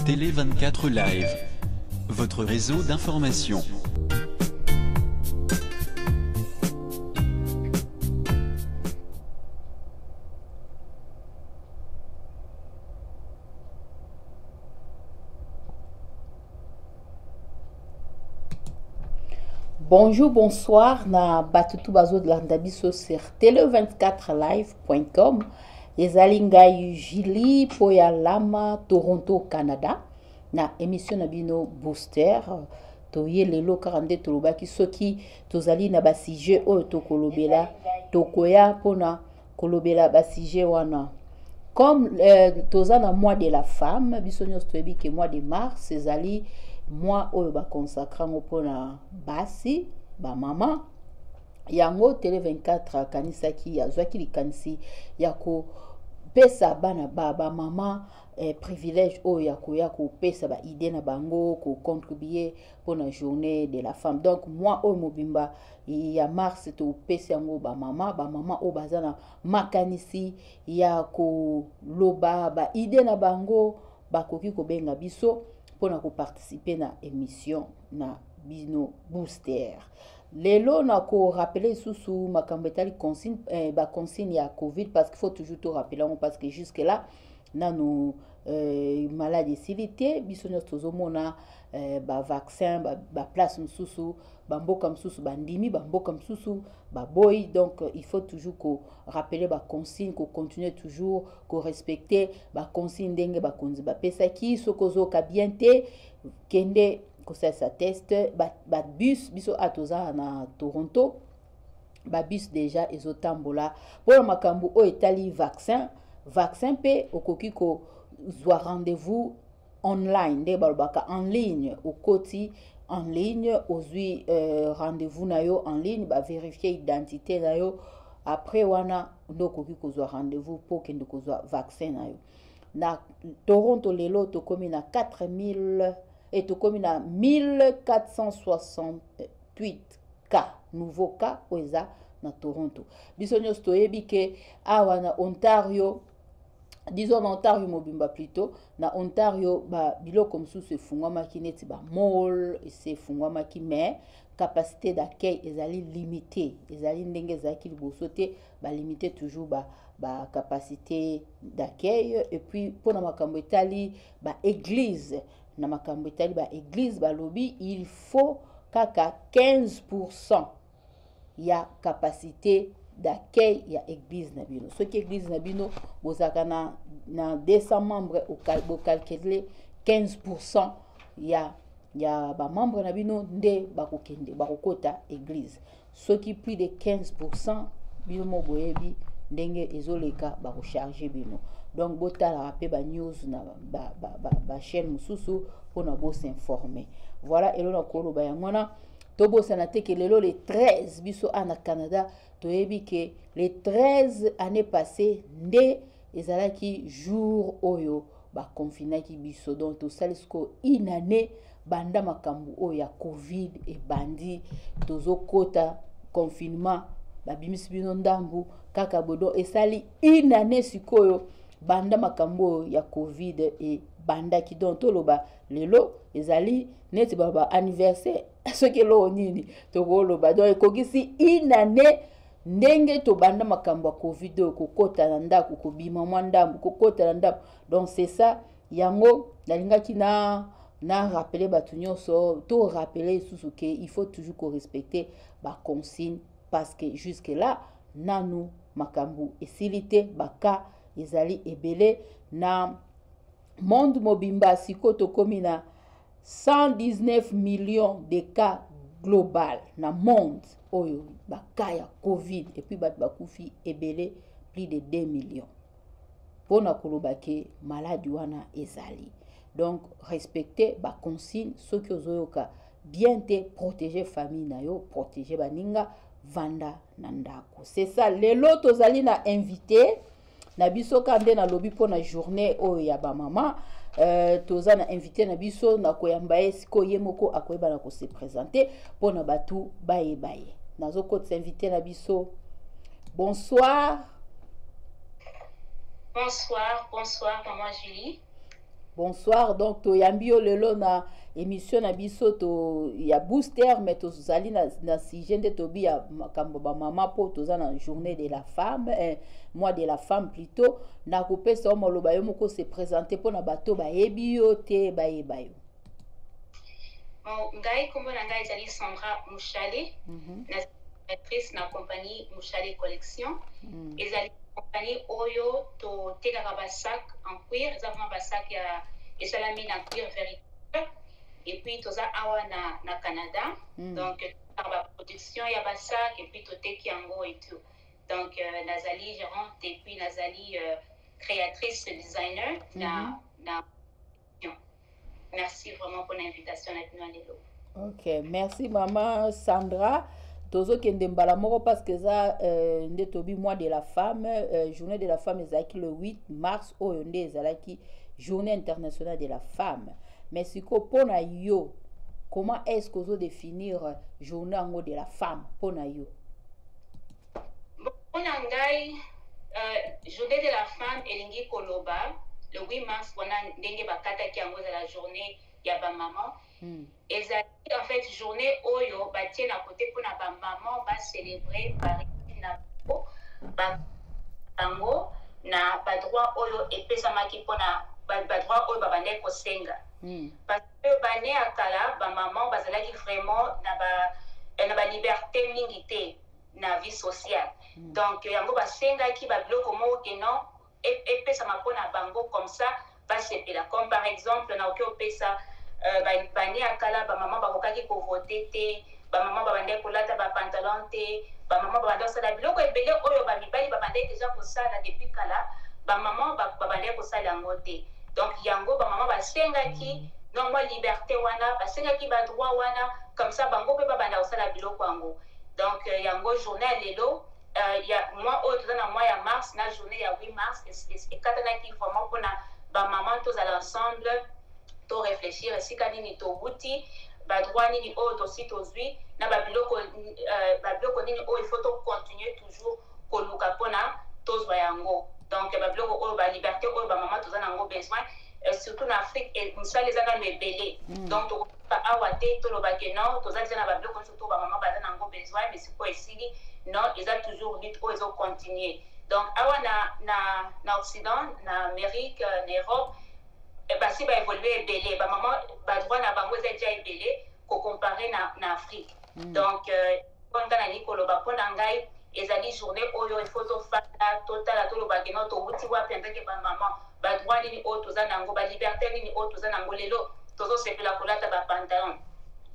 Télé 24 Live, votre réseau d'information. Bonjour, bonsoir, na batutu bazo de l'andabiso sur tele24live.com. Ezalingai Jili Poya Lama Toronto, Canada. Na émission Nabino Booster. Toye lelo 42 tolobaki soki tozali na basije o tokolobela tokoya pona kolobela basije wana. Comme toza na mois de la femme, bisonyo stoyebi ke mois de mars, ezali moi oyo ba consacrango pona basi ba mama yango tele 24 kanisaki yazwaki likanisi yako pesa bana ba mama privilège oyo yako pesa ba idée na bango ko contribuer pona journée de la femme. Donc moi oyo mobimba ya mars to pesa yango ba mama oyo bazana makanisi yako loba ba idée na bango bakoki ko benga biso pona ko participer na émission na bino booster. Lelo na ko rappeler sous makambo etali consigne ba consigne ya covid parce qu'il faut toujours te rappeler parce que jusque là nanu maladie silité biso nyos tozomona ba vaccin ba place msusu ba mboka msusu bandimi ba mboka msusu ba boy. Donc il faut toujours ko rappeler ba consigne ko continuer toujours ko respecter ba consigne ndenge ba konzi ba pesa ki sokozo ka bien te kende ko sa test ba bus biso atoza na Toronto ba bus déjà ezotambola pour makambu o etali vaccin pe okoki ko zwa rendez-vous online de balbaka en ligne au koti en ligne ozui rendez-vous na yo en ligne ba vérifier identité na yo après wana ndokoki ko zwa rendez-vous pour kende ko zwa vaccin na yo na Toronto lelo to komi na 4000 et to komi na 1468 cas nouveaux cas oza na Toronto. Biso nyos toyebi ke awa na Ontario, disons na Ontario mobimba plutôt, na Ontario ba biloko msusu efungwamaki neti ba mall ese efungwamaki mais capacité d'accueil ezali limité, ezali ndenge ezalaki liboso te ba limité toujours ba capacité d'accueil. Et puis pona makambo etali ba église na makambo etali ba église ba lobby il faut kaka 15% ya capacité d'accueil ya église na bino. Ce qui église na bino bozaka na 200 membres au calculer 15% ya ba membre na bino nde bakokende bakokota église. Ce qui plus de 15% bino mo boyebi ndenge ezoleka bakocharger bino. Donc botala rapé ba news na ba chaîne mususu pona bo s'informer. Voilà elo na koloba yangona tobo sanate ke lelo le 13 biso ana Canada toyebi ke le 13 année passée nde ezalaki jour oyo ba confinaki biso. Donc to salisko une année banda makambu oyo ya covid et bandi tozo kota confinement babimisi bino ndambu kaka bodo esali une année sikoyo banda makambo ya covid et banda ki don toloba lelo ezali neti baba anniversaire soki lo nini to koloba donc ekokisi une année ndenge to banda makambo ya covid ko kota na ndako ko bima mwa ndambu ko kota na ndambu. Donc c'est ça yango nalingaki na rappeler batu nyonso to rappeler susu ke il faut toujours ko respecter ba consigne parce que jusque là nanu makambu esilite baka ezali ebele na monde mobimba siko to komi na 119 millions de cas global na monde oyo baka ya covid et puis bat bakufi ebele plus de 2 millions pona koloba ke maladie wana ezali. Donc respecter ba consigne soki ozoyoka bien te protéger famille na yo protéger baninga vanda na ndako. C'est ça lelo tozali na invité na biso kande na lobi pona journée oyo ya ba mama toza na invité na biso na koyamba esiko yemoko akoyeba na ko se présenter pona batu baye nazo ko invité na biso. Bonsoir Bonsoir maman Julie. Bonsoir, donc toyambio lelo na émission na biso to ya booster mais tozali na sujet de tobi ya makambo ba mama po toza na journée de la femme, mois de la femme plutôt na kopesa moloba yo moko se présenter pour na bato ba yebi yo te ba yeba yo. Ngai kombo na ngai ezali Sandra Mushale, na Béatrice na compagnie Mushale collection. Ezali compagnie oyo to tekaka ba sac en cuir, eza vraiment ba sac ya esalami na cuir véritable. Et puis toza awa na Canada. Donc ba production ya ba sac et puis to teki yango et tout. Donc nazali gérante et puis nazali créatrice designer na Merci vraiment pour l'invitation à nous. Ok, merci maman Sandra. Tozo kende mbala moko parce que ça ndetobi mois de la femme, journée de la femme ezaki le 8 mars oyo nde ezalaki journée internationale de la femme. Mais siko pona yo, comment est-ce que vous définir journée ango de la femme pona yo? Bon, pona ngai journée de la femme elingi koloba le 8 mars wana ndenge bakata ki ango za la journée ya ba maman. Ezali en fait journée oyo batie na côté pour na ba maman ba célébrer par na bango na ba droit oyo epesamaki pona ba droit oyo ba bande ko senga. Parce que bane akala ba maman bazalaki vraiment na ba liberté mingi te na vie sociale. Donc yango ba senga ki ba biloko mo ke non epesama pona bango comme ça ba sepela comme par exemple na oke opesa bani akala ba maman bakokaki ko voter te ba maman ba bande ko lata ba pantalon te ba maman ba bande sala biloko ebele oyo ba mibali ba bande déjà ko sala depuis kala ba maman ba bande ko sala ngote. Donc yango ba maman ba sengaki non moi liberté wana ba sengaki ba droit wana comme ça bango pe ba bande ko sala biloko yango. Donc yango journée lelo ya moi autre dans mois ya mars na journée ya 8 mars et katana ki vraiment pour na ba maman tous à l'ensemble to réfléchir si kanini to wuti ba droit nini o to si to zui na ba biloko nini o il faut to continuer toujours ko luka pona to zwa yango. Donc ba biloko o ba liberté o ba maman tous en besoin surtout en Afrique et ça les ana le belé. Donc to ba awate to lo ba ke non to za na ba biloko surtout ba maman ba na besoin mais c'est quoi ici non ils ont toujours lutte o ils ont continuer. Donc awa na Occident na Amérique na Europe basi ba évoluer belé ba maman ba droit na bango za déjà belé ko comparer na Afrique. Donc quand na nikolo ba pona ngai ezali journée oyo il faut to fata total to lo ba keno to wuti wa penda ke ba maman ba droit ni o to za nango ba liberté ni o to za nango lelo to zo sepela kolata ba pantalon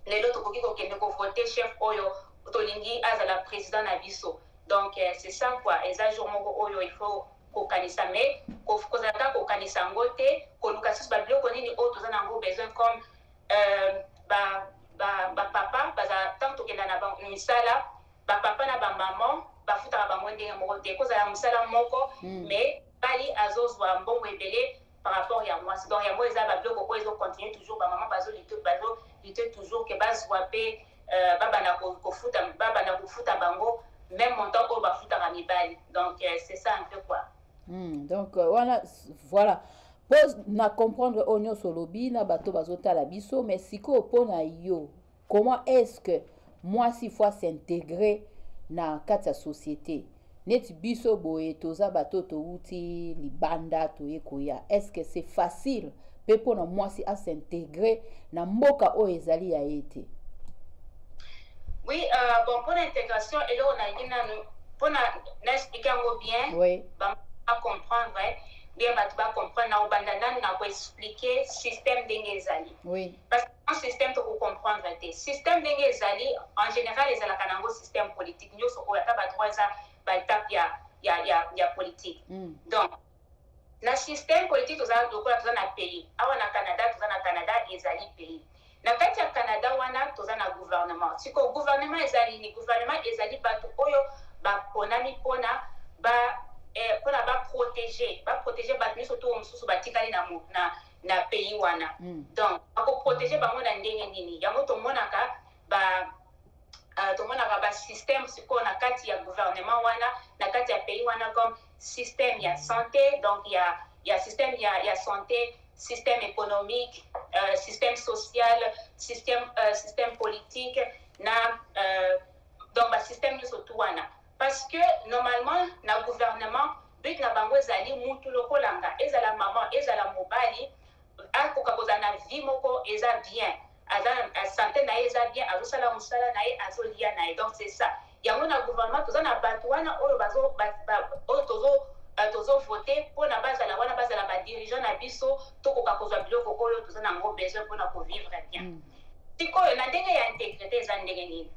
lelo to koki ko kende ko voter chef oyo to lingi azala président na biso. Donc c'est ça quoi eza jour moko oyo il faut ko kanisa mais ko kozaka ko kanisa ngote ko lukasus ba biloko nini o to za nango besoin comme ba papa baza tant to kenda na ba misala ba papa na ba maman ba futa ba mwende moko te ko za musala moko mais bali azozwa mbongo ebele par rapport ya moi. Donc ya moi eza ba biloko ko ezo continuer toujours ba maman bazo lutter toujours que bazwa pe baba na ko futa bango même montant ko ba futa mibali. Donc c'est ça un peu quoi. Donc voilà pose na comprendre onyo solobi na bato bazota la biso mais siko pona yo comment est-ce que moi si fois s'intégrer na kati ya société neti biso boye toza bato to uti libanda to yekoya est-ce que c'est facile pe pona moi si à s'intégrer na mboka o ezali ya été? Oui bon pour l'intégration et là on a dit pour expliquer bien oui à comprendre bien batu ba comprendre na obandana na ko expliquer système d'engezali. Oui. Parce que un système to comprendre te système d'engezali en général les ala kanango système politique nyo so ko ta ba droit za ba étape ya politique. Donc na système politique to za lokola to za na pays awa na Canada to za na Canada ezali pays na kati ya Canada wana to za na gouvernement siko gouvernement ezali ni gouvernement ezali batu oyo ba ponami pona ba pona ba protéger batu miso to mususu batikali na pays wana. Donc ako protéger bango na ndenge nini yango to monaka ba système siko na kati ya gouvernement wana na kati ya pays wana comme système ya santé. Donc il y a système ya santé système économique, système social, système politique, donc système surtout parce que normalement na gouvernement but na bango ezali mutu lokolanga ezala maman ezala mobali akoka kozana vie moko eza bien azana santé na eza bien azosala musala na ye azolia na ye. Donc c'est ça yango na gouvernement tozana bato wana oyo bazo tozo voter pona bazala wana bazala ba dirigeant na biso tokoka kozwa biloko oyo tozana ngo besoin pona ko vivre bien. Sikoyo na ndenge ya intégrité eza ndenge nini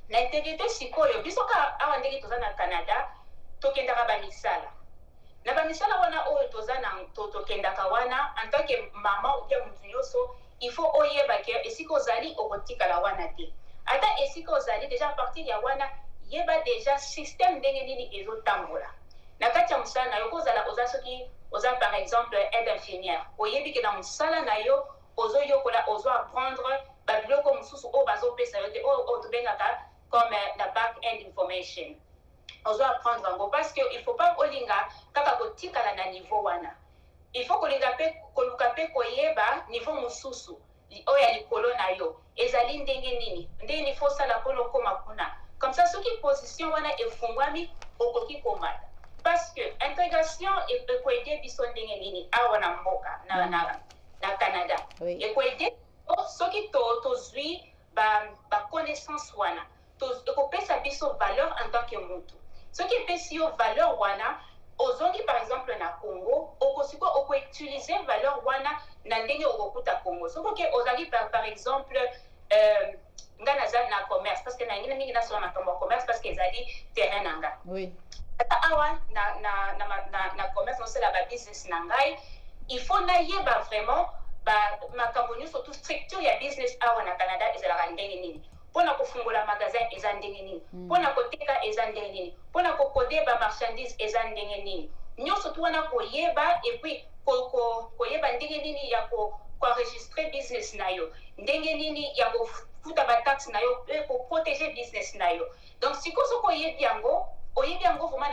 na intégrité sikoyo biso ka awa ndenge toza na Canada tokendaka bamisala na bamisala wana oyo toza na tokendaka wana en tant que maman ou bien mutu nyonso il faut oyeba ke esika ozali okotikala wana te ata esika ozali déjà à partir ya wana yeba déjà système ndenge nini ezotambola na kati ya mosala na yo kozala oza soki oza par exemple aide infirmière oyebi ke na mosala na yo ozoyokola ozo apprendre babiloko mosusu oyo bazopesa yo te oyo tobengaka comme la back-end information. On doit apprendre en parce qu'il ne faut pas olinga kaka kotikala na niveau wana. Il faut kolinga pe koluka pe koyeba niveau mususu. Oya likolo na yo. Ezali ndenge nini? Ndenge faut ça la pono koma kuna. Comme ça ceux qui position wana efungwami okoki komata. Parce que intégration et ko aider biso ndenge nini awa na mboka na Canada. Et ko aider ceux qui tozui ba connaissance wana. Ekopesa biso valeur en tant que mutu. Ce qui pesi yo valeur wana ozongi par exemple na Congo okosiko utiliser valeur wana na ndenge okokuta Congo. Soko ke ozali par exemple ngana za na commerce parce que na ngina mingi na solo na commerce parce que ezali terrain nanga. Oui. Ata awa na commerce no c'est la business nangai il faut na yeba vraiment makambo surtout structure ya business awa na Canada ezala ndenge nini. Pona kufungula magasin eza ndenge nini pona koteka eza ndenge nini pona kokode ba marchandise eza ndenge nini nyonso tu wana koyeba et puis koyeba ndenge nini ya ko enregistrer business na yo ndenge nini ya kofuta ba taxe na yo et ko protéger business na yo. Donc sikoso oyebi yango vraiment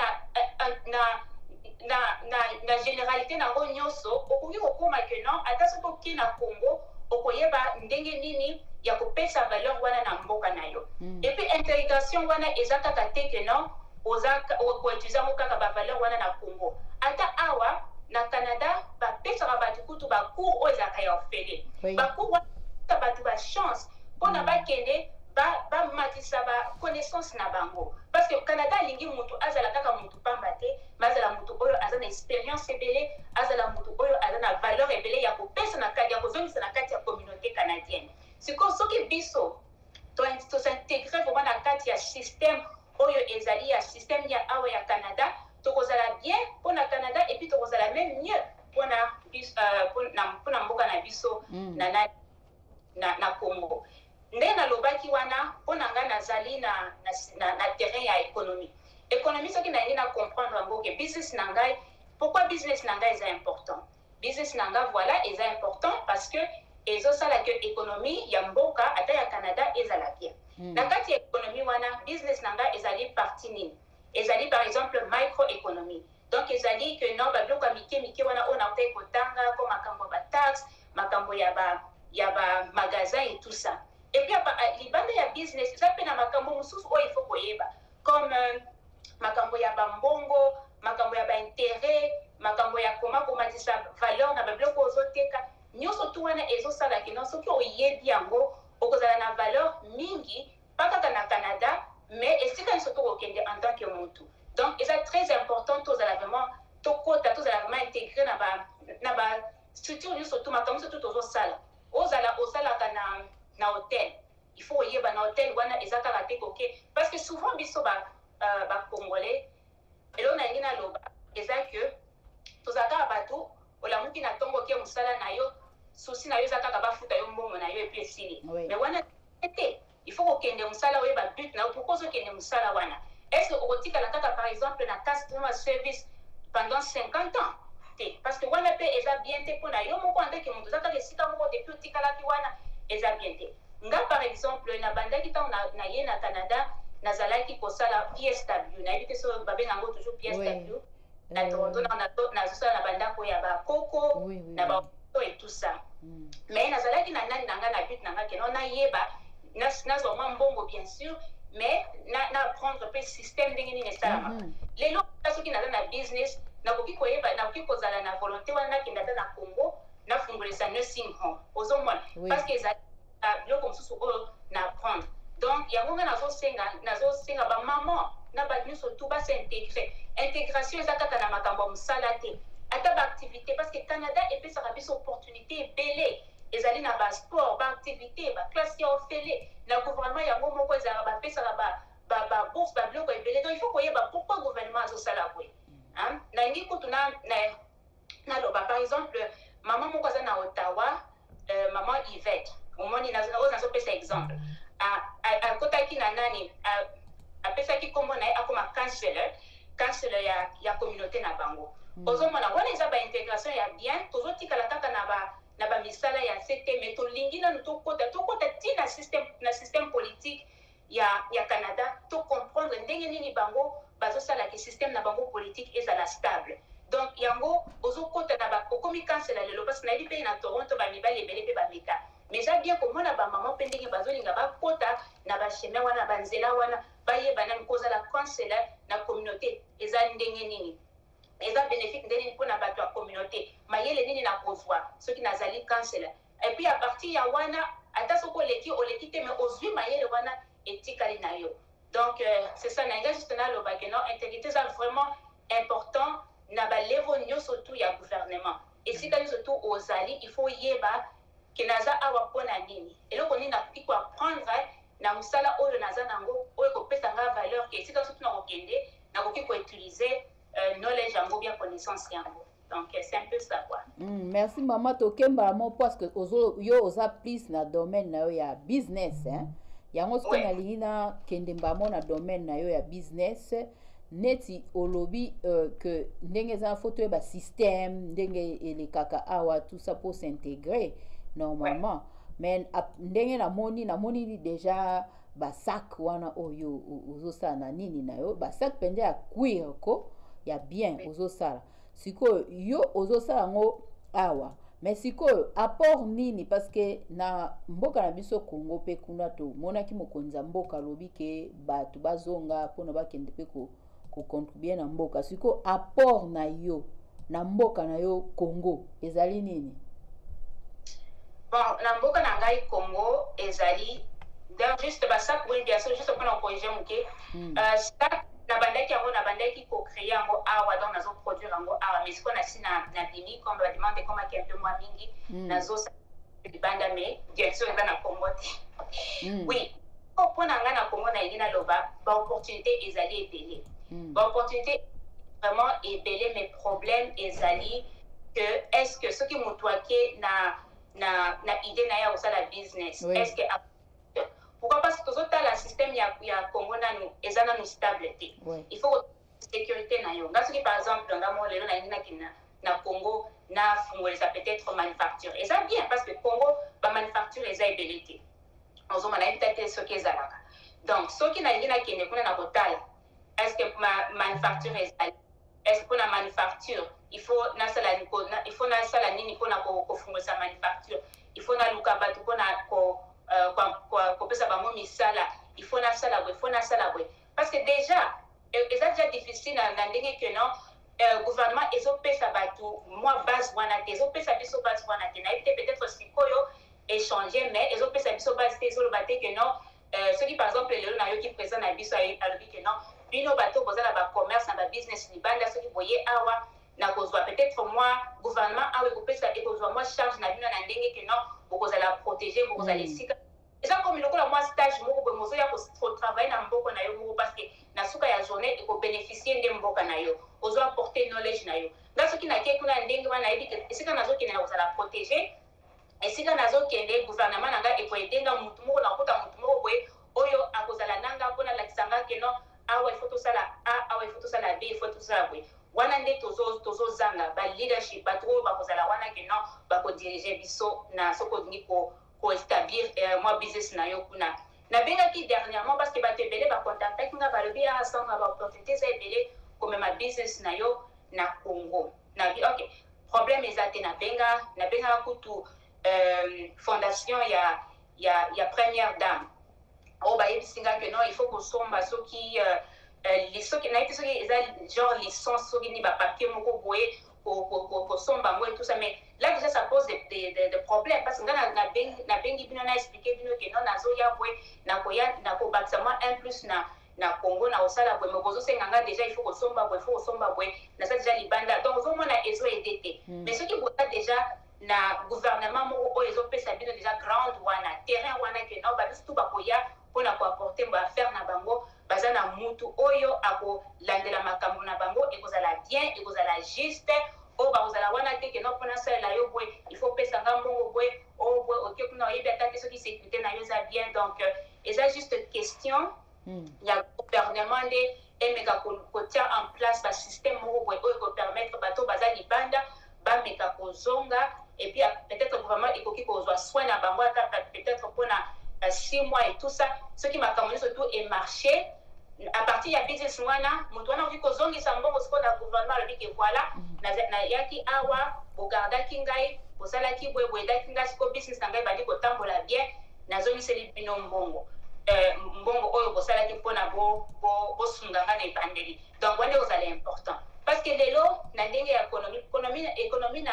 na généralité na ngo nyonso okoki kokoma ke non ata soko ki na Congo okoyeba ndenge nini ya kopesa valeur wana na mboka na yo. Et puis intégration wana ezaka kate ke non ozaka ko utiliser mo kaka ba valeur wana na Congo. Ata awa na Canada ba pesa ba kutu ba cours ozaka ya ofele. Ba cours wana ba tu ba chance pona ba kende ba matisa ba connaissance na bango. Parce que Canada lingi mutu azala kaka mutu pamba te, mazala mutu oyo azana expérience ebele, azala mutu oyo azana valeur ebele ya kopesa na kati ya kozongisa na kati ya communauté canadienne. C'est comme ça que biso to s'intégrer vraiment na kati ya système oyo ezali ya système ya awa ya Canada to kozala bien pour na Canada et puis to kozala même mieux pour na mboka na biso na Congo. Ndena lobaki wana pona nga nazali na terrain ya économie. Économie ce qui na ngi na comprendre ngo que business na ngai pourquoi business na ngai est important. Business na ngai voilà est important parce que ezosala que économie ya mboka ata ya Canada ezala bien. Na kati ya économie wana business na ngai ezali partie nini. Ezali par exemple microéconomie. Donc ezali que non ba biloko mike wana on a peut kotanga comme makambo ba taxe, makambo ya ba magasin et tout ça. Et puis libanda ya business ça peut na makambo mususu o il faut koyeba comme makambo ya ba mbongo, makambo ya ba intérêt, makambo ya komatisa valeur na ba biloko ozoteka nyonso tu wana ezosala ke non soki oyebi yango okozala na valeur mingi pas kaka na Canada mais esika nyonso tokokende en tant que mutu. Donc c'est très important tozala vraiment tokota tozala vraiment intégré na ba structure nyonso tu makambo nyonso tu tozosala osalaka na hôtel. Il faut yeba na hôtel wana ezaka kate koke parce que souvent biso ba congolais elo na ngina loba eza que tozaka bato olamuki na tongo ke musala na yo souci na yo zaka ka bafuta yo mbongo na yo et puis esili. Mais wana été il faut kokende musala oyo ba but na pourquoi zo kende musala wana est-ce que okotika la kaka par exemple na customer service pendant 50 ans parce que wana pe eza bien te pona yo moko ande ke mutu zaka ke sika moko depuis otikala ki wana eza bien te. Nga par exemple na bandaki ta na ye na Canada nazalaki kosala PSW na ebite so babenga ngo toujours PSW na Toronto na sala na bandako ya ba koko na ba et tout ça. Mais nazalaki na nani nanga na but nanga ke non na yeba na zo mbongo bien sûr, mais na apprendre pe système ndenge ni nesalama. Lelo soki naza na business nakoki koyeba nakoki kozala na volonté wana nakenda na Congo na fungolesa nursing home ozomona parce que ezali biloko mosusu oyo na apprendre. Donc yango nga nazosenga ba maman na ba nyonso tout basa intégration eza kaka na makambo ya mosala te ata baactivité parce que Canada epesaka biso opportunité ebele ezali na basport baactivité baklasse ya ofele na gouvernement yango moko ezalaka bapesaka babourse babiloko ebele. Donc il faut koyeba pourquoi gouvernement azosala boye nangi kutu naloba par exemple maman moko aza na Ottawa maman Yvette omoni nazopesa exemple akotaki na nani apesaki kombo na ye akoma chancellor ya communauté na bango ozomona wana eza baintégration ya bien tozotikala kaka na bamisala ya Sete mais tolingi nanu tokota ti na système politique ya Canada to comprendre ndenge nini bango bazosala ke système na bango politique ezala stable. Donc yango ozokota na bakomi chancellor lelo parce que nayebi mpe na Toronto bamibali ebele mpe bameka mais eza bien komona bamama mpe ndenge bazolinga bakota na bachemin wana banzela wana bayeba nani kozala chancellor na communauté eza ndenge nini eza bénéfique ndenge nini mpona bato ya communauté mayele nini na kozwa soki nazali chancellor et puis à partir ya wana ata soki oleki te mais ozwi mayele wana etikali na yo. Donc c'est ça nanga juste naloba ke non intégrité eza vraiment important na balevo nyonso tu ya gouvernement esika nyonso tu ozali il faut yeba ke naza awa mpona nini eloko nini nakoki koapprendre na mosala oyo naza nango oyo kopesa nga valeur ke esika nyonso tu nakokende nakoki koutiliser knowledge yango bien connaissance yango. Donc c'est un peu ça quoi. Merci maman tokemba mo parce que yo oza plus na domaine na yo ya business yango soki nalingi na kende mbamo na domaine na yo ya business neti olobi que ndenge eza faut toyeba système ndenge elekaka awa tout ça pour s'intégrer normalement mais ndenge namoni déjà basak wana oyo ozosala na nini na yo basak pende ya cuir ko ya bien ozosala sikoyo yo ozosala yango awa mais sikoyo apport nini parce que na mboka na biso Congo pe kuna to monaki mokonza mboka lobi ke bato bazonga mpona bakende pe ko contribuer na mboka sikoyo apport na yo na mboka na yo Congo ezali nini? Bon na mboka na ngai Congo ezali donc juste basak oui bien sûr juste mpona corriger moke sac na bandaki ko créer yango awa donc nazo produire yango awa mais siko na si na bimi comme ba demande comme un peu moins mingi nazo banda mais bien sûr eza na Congo oui pour na nga na Congo na yina loba ba opportunité ezali ebele ba opportunité vraiment ebele mais problème ezali que est-ce que ce qui motoake na idée na ya osala business est-ce que pourquoi parce que tout le système ya Congo nanu ezana no stabilité il faut sécurité na yo parce que par exemple ngamo lelo na Congo na fungolesa peut-être manufacture et ça bien parce que Congo ba manufacture eza ebelité ozoma na peut-être ce qui ezalaka donc ce qui na kende kuna na kotala est-ce que manufacture est-ce que pour la manufacture il faut na sala nini pona ko fungolesa manufacture il faut na luka batu pona ko kopesa bango misala il faut na sala bwe parce que déjà eza déjà difficile na ndenge que non gouvernement ezopesa batu moi base wana te ezopesa biso base wana te na peut-être sikoyo échanger mais ezopesa biso base te ezoloba te que non ceux qui par exemple lelo na yo qui présent na biso alobi que non bino bato bozala ba commerce na ba business libanda ceux qui voyez awa na kozwa peut-être moi gouvernement awe kopesa ekozwa moi charge na bino na ndenge que non bokozala protéger bokozala esika eza comme lokola moi stage moko boye mozoya ko travailler na mboko na yo moko parce que na suka ya journée eko bénéficier nde mboka na yo ozo apporter knowledge na yo nga soki na ke kuna ndenge wana yebi ke esika nazokende na kozala protéger esika nazokende gouvernement nanga eko edenga mutu moko na kota mutu moko boye oyo akozala nanga mpona lakisanga ke non awa il faut tosala a awa il faut tosala b il faut tosala boye wana nde tozozanga ba leadership bato oyo bakozala wana ke non bakodirige biso na soko olingi ko établir moi business na yo kuna na bengaki dernièrement parce que bato ebele bacontactaki nga balobi ya Sandra ba opportunité za ebele comme ma business na yo na Congo na bi ok problème ezate na benga kutu fondation ya première dame o ba yebisinga que non il faut qu'on somba soki soki na soki eza genre licence soki ni ba papier moko boye ko somba moi tout ça mais là déjà ça pose des problèmes parce que na bengi bino na expliquer bino que non nazo ya boye na ko bakisa moi 1 plus na Congo na osala boye mokozo senganga déjà il faut ko somba boye na ça déjà libanda donc zo mona ezo edete mais ce qui boka déjà na gouvernement moko ezo pesa bino déjà grande wana terrain wana que non ba bistu ba koya pona ko apporter ba faire na bango baza na mutu oyo ako landela makambo na bango ekozala bien ekozala juste o ba kozala wana te que non pona ça la yo boye il faut pesa ngambo boye o boye OK kuna yebi ataki soki sécurité na yo za bien donc eza juste question il y a gouvernement de emeka ko tient en place ba système moko boye oyo ko permettre bato baza libanda ba meka ko zonga et puis peut-être vraiment ekoki ko zwa soin na bango peut-être pona 6 mois et tout ça ce qui m'a commencé surtout est marché à partir ya business wana mutu wana ko zongisa mbongo siko na gouvernement le que voilà na yaki awa bogardaki ngai bosalaki boye daki ngai siko business ngai bali ko tambola bien nazongiseli bino mbongo oyo bosalaki mpona bosunganga na ebandeli donc wana ozala important parce que lelo na ndenge ya économie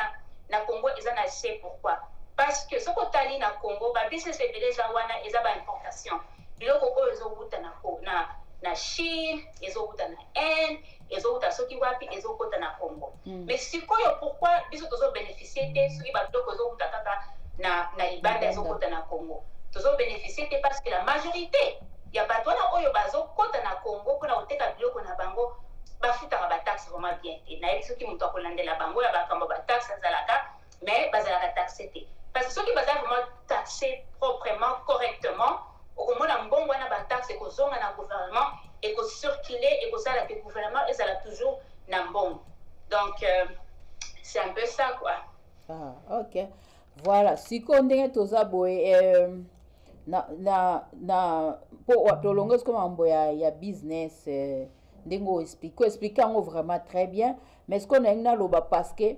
na Congo eza na se pourquoi parce que soko tali na Congo ba business ebele eza wana eza ba importation biloko oyo ezowuta na Chine ezowuta na Inde ezowuta soki wapi ezokota na Congo mais sikoyo pourquoi biso tozo bénéficier te soki ba biloko ezowuta kaka na libanda ezokota na Congo tozo bénéficier te parce que la majorité ya bato wana oyo bazokota na Congo mpona koteka biloko na bango bafutaka bataxe vraiment bien te nayebi soki moto akolandela bango ya bakambo bataxe azalaka mais bazalaka taxe te parce que soki baza vraiment taxé proprement correctement okomona mbongo wana bataxe ekozonga na gouvernement ekocircule ekozala ke gouvernement ezala toujours na mbongo donc c'est un peu ça quoi. Ok voilà siko ndenge toza boye po tolongosi koma mambo ya business ndenge explique yango vraiment très bien mais ce qu'on a naloba parce que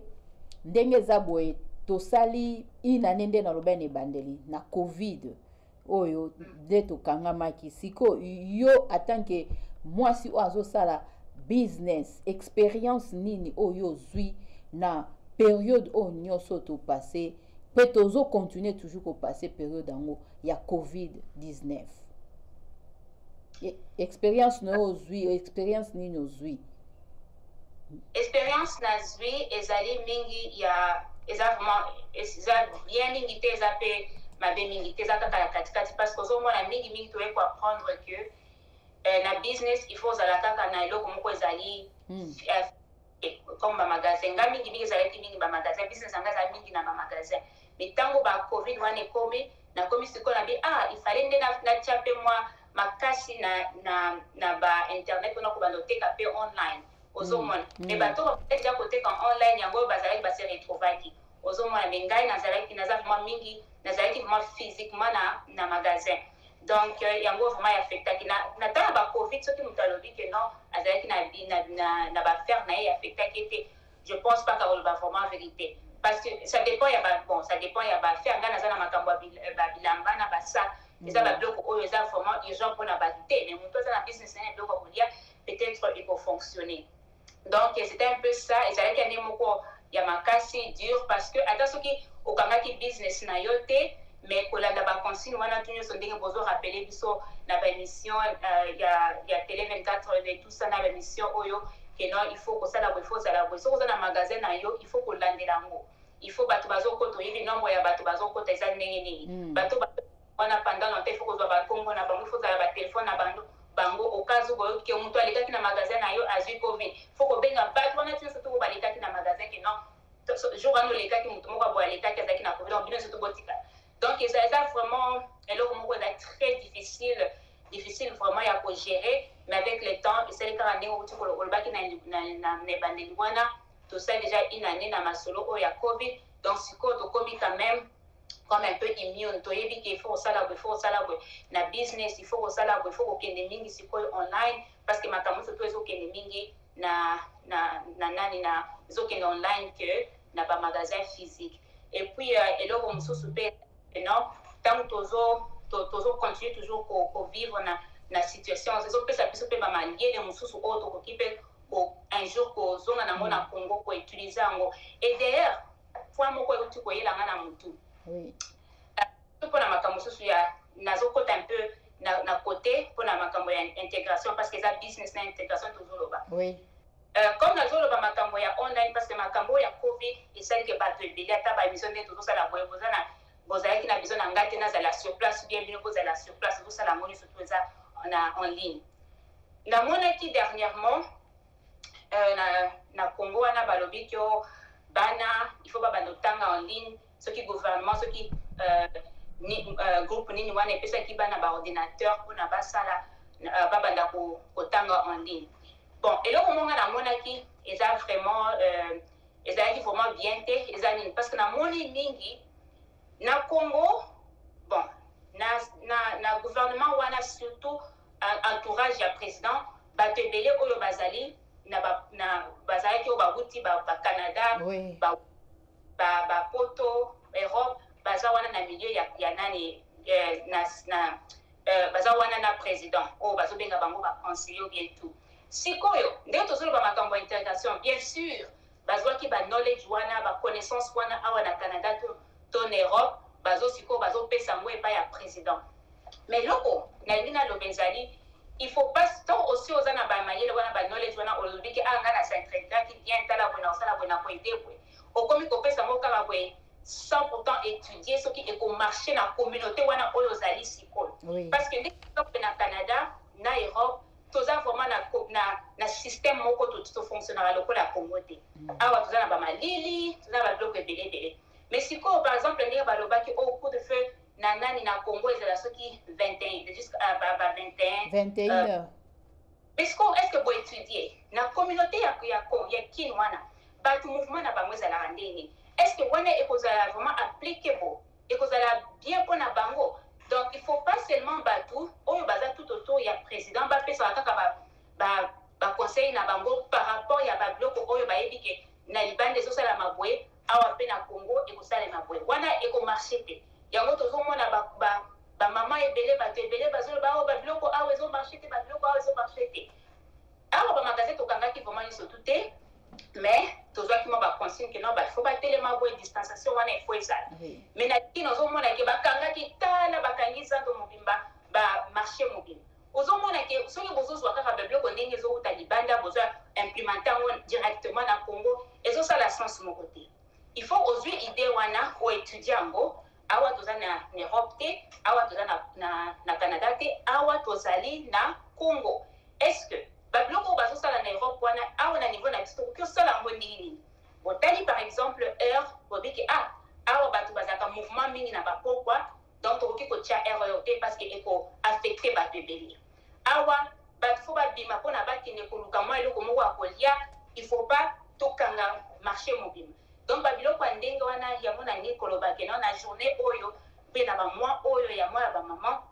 ndenge eza boye tosali inane nde naloba na ebandeli na covid oyo nde tokangamaki siko yo atanke mwasi oyo azosala business expérience nini oyo ozwi na période oyo nyonso topase mpe tozocontinue toujours kopase période yango ya covid-19 expérience na ozwi expérience nini ozwi expérience nazwi ezali mingi ya eza bien mingi te eza mpe mabe mingi te eza kaka ya katikati parce que ozomona mingi toye koapprendre que na business il faut ozala kaka na eloko moko ezali comme bamagasin nga mingi ezalaki mingi bamagasin business anga eza mingi na bamagasin mais ntango bacovid wana ekomi nakomi sikoyo nabi ifale nde natia mpe mwa makasi na bainternet mpona kobanda oteka mpe online ozomona mais bato bapeja koteka online yango oyo bazalaki base retrouvaki ozomona mais ngai naza vraiment mingi nazalaki vraiment physiquement na magasin donc yango vraiment affectaki na tala bacovid soki moto alobi ke non azalaki na bafere na ye affectaki ete je pense pas kakoloba vraiment vérité parce que ça dépend ya bafere ngai naza na makambo ya bilamba na basac eza babiloko oyo eza vraiment urgent mpona bato te mais moto aza na business na ye biloko kolia peut-être ekofonctionner donc c'était un peu ça ezalaki ane moko ya makasi dur parce que ata soki okangaki business na yo te mais kolanda baconsigne wana tu nyonso ndenge bozorappele biso na baémission ya télé 24 et tout ça na baémission oyo ke non il faut kosala boye il faut ozala boye soki oza na magasin na yo il faut kolandela yango il faut bato bazokota oyebi nombre ya bato bazokota eza ndenge nini bato wana pendant longtemps il faut kozwa bakombo na bango il faut ozala batelefone na bango okazu boyoki ke moto alekaki na magasin na yo azwi covid il faut kobenga bato wana ti nyonso to balekaki na magasin ke non jour wana olekaki moto moko aboye alekaki azalaki na covid donc bino nyonso to botika donc eza vraiment eloko moko eza très difficile vraiment ya kogérer mais avec le temps esali kaka ndenge okuti olobaki na ebandeli wana tosali déjà une année na masolo oyo ya covid donc sikoyo tokomi quand même comme un peu immune toyebi ke il faut kosala boye na business il faut kosala boye il faut kokende mingi sikoyo online parce que makambo nyonso to ezokende mingi na ezokende online ke na ba magasin physique. Et puis eloko mosusu pe non tant tozo continuer toujours ko vivre na situation zo pesa biso pe ba maliele mosusu oto ko kipe ko un jour ko zonga na mona Congo ko utiliser ngo. Et d'ailleurs fois moko uti ko yela ngana mutu. Oui. Pour na makambo mosusu ya nazo kota un peu na côté pour na makambo ya intégration parce que ça business na intégration toujours loba. Oui. Comme nazo loba makambo ya online parce que makambo ya Covid et celle que bato ebele ata ba mission de tout ça la boye bozana bozalaki na besoin na ngate na zala sur place bien bien bozala sur place tout ça la moni surtout ça en ligne. Na monaki dernièrement na Congo wana balobi kyo bana il faut ba banotanga en ligne ce qui gouvernement ce qui groupe nini wana epesa ki bana ba ordinateur pona basala babanda ko tanga en ligne. Bon eloko monga na monaki eza vraiment bien te eza nini parce que na moni mingi na Congo bon na gouvernement wana surtout entourage ya président bato ebele oyo bazali na bazalaki oyo babuti ba Canada ba poto Europe baza wana na milieu ya nani baza wana na président oyo bazobenga bango ba conseiller bien tout sikoyo ndenge tozoloba makambo ya intégration bien sûr bazwaki ba knowledge wana ba connaissance wana awa na Canada to na Europe sikoyo bazopesa ngo epai ya président mais loko na lina lobenzali il faut pas tant aussi aux ana ba mayele wana ba knowledge wana olobi ki anga na centrale qui vient tala bona osala bona ko idebwe okomi ko pesa ngo kama bwe sans pourtant étudier ce qui est au marché na communauté wana oyo zali sikoyo parce que na Canada na Europe toza vraiment na système moko to fonctionnera lokola Congo te awa toza na ba malili toza ba bloc ebele mais sikoyo par exemple ndenge balobaki au coup de feu na nani na Congo ezala soki 21 jusqu'à 21 heures. Mais est-ce que vous étudiez na communauté ya kin wana batu mouvement na bango ezala ndenge est-ce que wana ekozala vraiment applicable ekozala bien pour na bango donc il faut pas seulement batu oyo baza tout autour ya président ba pesa kaka ba conseil na bango par rapport ya ba bloc oyo ba yebike na libande zo sala mabwe awa pe na Congo ekozala mabwe wana eko marché te yango tozomona ba maman ebele bato ebele bazoloba o ba biloko awa ezo marché te ba biloko awa ezo marché te awa ba magasin tokangaki vraiment surtout te mais tozwaki mo ba consigne que non ba faut ba telema bo distanciation wana il faut ezala mais na kino ozomona ke bakangaki tala bakangi santo mobimba ba marché mobimba ozomona ke soki bozozwa kaka ba biloko ndenge ezouta libanda bozwa implémenter directement na Congo ezosala sens moko te il faut ozwi idée wana o étudier yango awa toza na Europe te awa toza na Canada te awa tozali na Congo est-ce que babiloko bazosala na Europe wana awa na niveau na biso okosala ngo nini botali par exemple heure bobiki awa bato bazaka mouvement mingi na bapokwa donc tokoki kotia heure te parce que eko affecté bato ebele awa bato fo babima mpona bakende koluka mwa eloko moko ya kolia il faut pas tokanga marché mobima donc babiloko ya ndenge wana yango na ngi kolobake na journée oyo mpe na bamwa oyo ya mwa ya bamama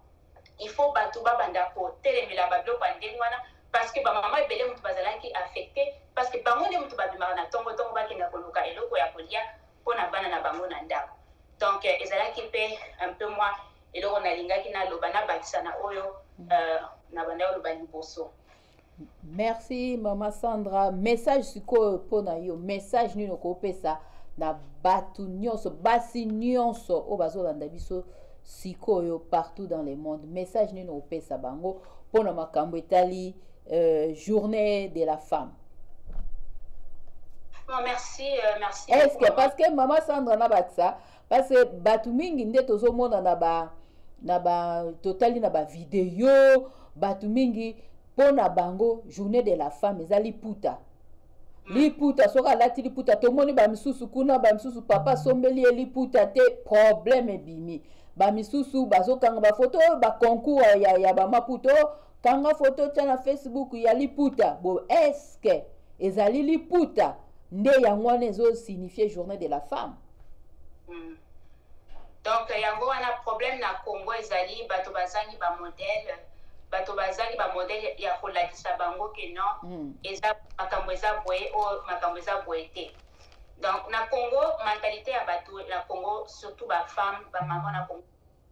il faut bato babanda kotelemela babiloko ya ndenge wana parce que bamama ebele moto bazalaki affecté parce que bango nde moto babimaka na ntongo bakenda koluka eloko ya kolia mpona bana na bango na ndako donc ezalaki mpe un peu moi eloko nalingaki naloba nabakisa na oyo na banda oloba liboso. Merci Maman Sandra. Message sikoyo pona yo message nino kopesa na batu nyonso basi nyonso o bazolanda biso sikoyo partout dans le monde. Message nino kopesa bango pona makambo etali journée de la femme. Bon, merci. Est-ce que parce que Maman Sandra na batsa parce que batu mingi nde tozomona na ba totali na ba vidéo batu mingi pona bango journée de la femme ezali puta liputa soka lati liputa tomoni ba misusu kuna ba misusu papa sombeli liputa te problème ebimi ba misusu bazokanga ba photo ba concours ya ba maputo kanga photo tana Facebook ya liputa bo est-ce que ezali liputa nde yango wana ezo signifier journée de la femme. Donc yango wana problème na Congo ezali bato bazangi ba modèle bato bazali ba modèle ya kolakisa bango ke non eza makambo eza boye o makambo eza boye te Donc, na Congo, mentalité à bateau, la Congo, surtout ma femme, ma maman, na Congo,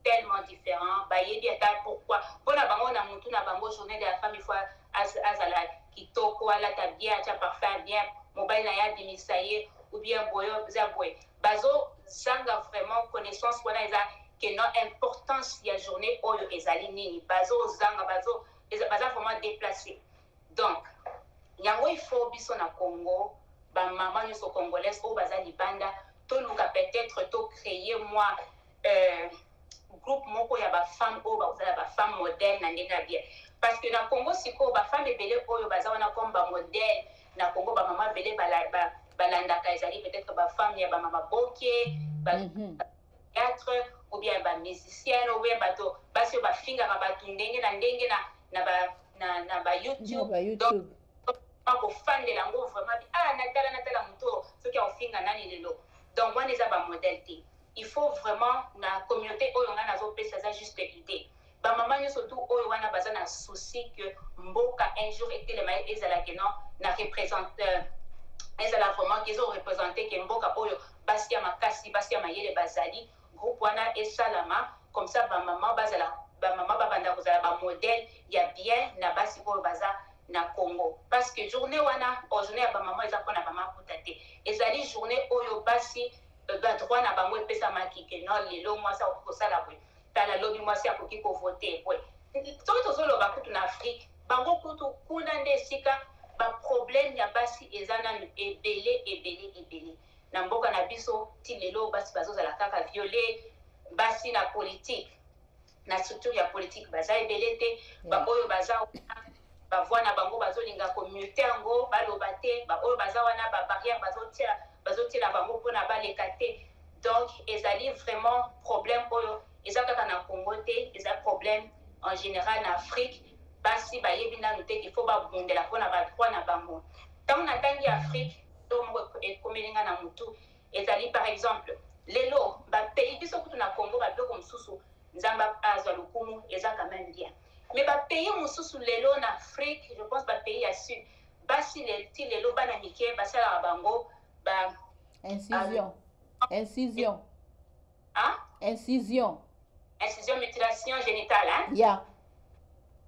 tellement différent. Bah, il y a pourquoi. Pour la bango, na moutou, na bango, journée de la femme, il faut azala kitoko, ala ta bien, ta parfait, bien, mobile na ya bimisaye, ou bien boyo, zaboy. Bazo, zanga vraiment connaissance, voilà, que non importance, il y a journée, oyo, ezali nini. Bazo, zanga, bazo, vraiment déplacé. Donc, yango il faut biso na Congo, ba maman nous sont congolaises au baza libanda, to luka peut-être to créer moi groupe moko ya ba femme o ba ba femme modèle na ndena bien parce que na Congo siko ba femme belé oyo baza wana comme ba modèle na Congo ba maman belé balanda ka ezali peut-être ba femme ya ba mama boké ba théâtre ou bien ba musicienne ou bien bato basi ba finga ba tundenge na ndenge na ba YouTube. Donc au fan de l'ango vraiment natala muto ce qui a finga nani lelo donc on les a ba modèle. Il faut vraiment la communauté oyo nga nazo pesa za juste idée ba maman surtout oyo wana baza na souci que mboka un jour était le maïs ezala que non na représenteur ezala vraiment qu'ils ont représenté que mboka oyo basi ya makasi basi ya mayele bazali groupe wana esalama comme ça ba maman bazala ba maman babanda kozala ba modèle ya bien na basi oyo baza na Congo parce que journée wana o journée ya ba maman eza pona ba maman kutate ezali journée oyo basi ba droit na bango pesa makike non lelo moi ça ko sala bwe tala lobi moi ça ko ki ko voter bwe to zolo ba kutu na Afrique bango kutu kuna nde sika ba problème ya basi ezana ebele na mboka na biso ti lelo basi bazozala kaka violer basi na politique na structure ya politique baza ebele te ba oyo baza ba voix bango bazolinga communauté yango baloba te ba oyo baza wana ba barrière bazotia la bango pona baleka te donc ezali vraiment problème oyo eza kaka na Congo te eza problème en général en Afrique basi bayebi nanu te qu'il faut babundela pona ba droit na bango tant na tangi Afrique to moko ekomelinga na mutu ezali par exemple lelo ba pays biso kutu na Congo ba biloko mosusu nzamba azwa lukumu eza quand même bien. Mais ba pays mosusu lelo na Afrique, je pense ba pays à sud, basi ti lelo bana mike basala bango ba incision. Hein? Incision, mutilation génitale, hein? Yeah.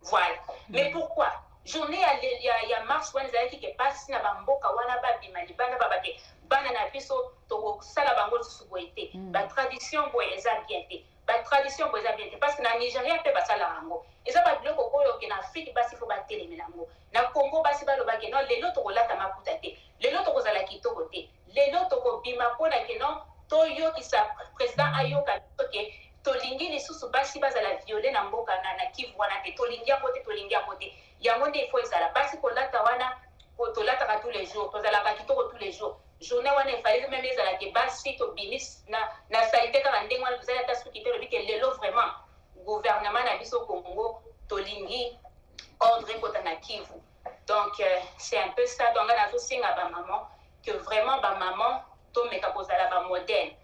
Voilà. Mais pourquoi? Journée ya mars wana zaki ke basi na bamboka wana ba bimali bana babake bana na biso to sala bango susu boete. Ba tradition boye eza bien te. Ba tradition boye eza bien te parce que na Nigeria pe basala bango. Eza ba biloko oyo ke na Afrique basi fo ba telemela ngo. Na Congo basi baloba ke non lelo to kolata makuta te. Lelo to kozala kitoko te. Lelo to ko bima pona ke non to yo ki sa président ayoka ke to lingi lisusu basi bazala violer na mboka na Kivu wana te. To lingi akote. Yango nde faut ezala basi kolata wana to lata ka tous les jours. To zala ka kitoko tous les jours. Journée wana il fallait même ezala ke basi to binis na saite ka ndenge wana zala ta suki te lobi ke lelo vraiment gouvernement na biso Congo tolingi ordre kota na Kivu. Donc c'est un peu ça donc na to singa ba maman que vraiment ba maman to meka kozala ba modèle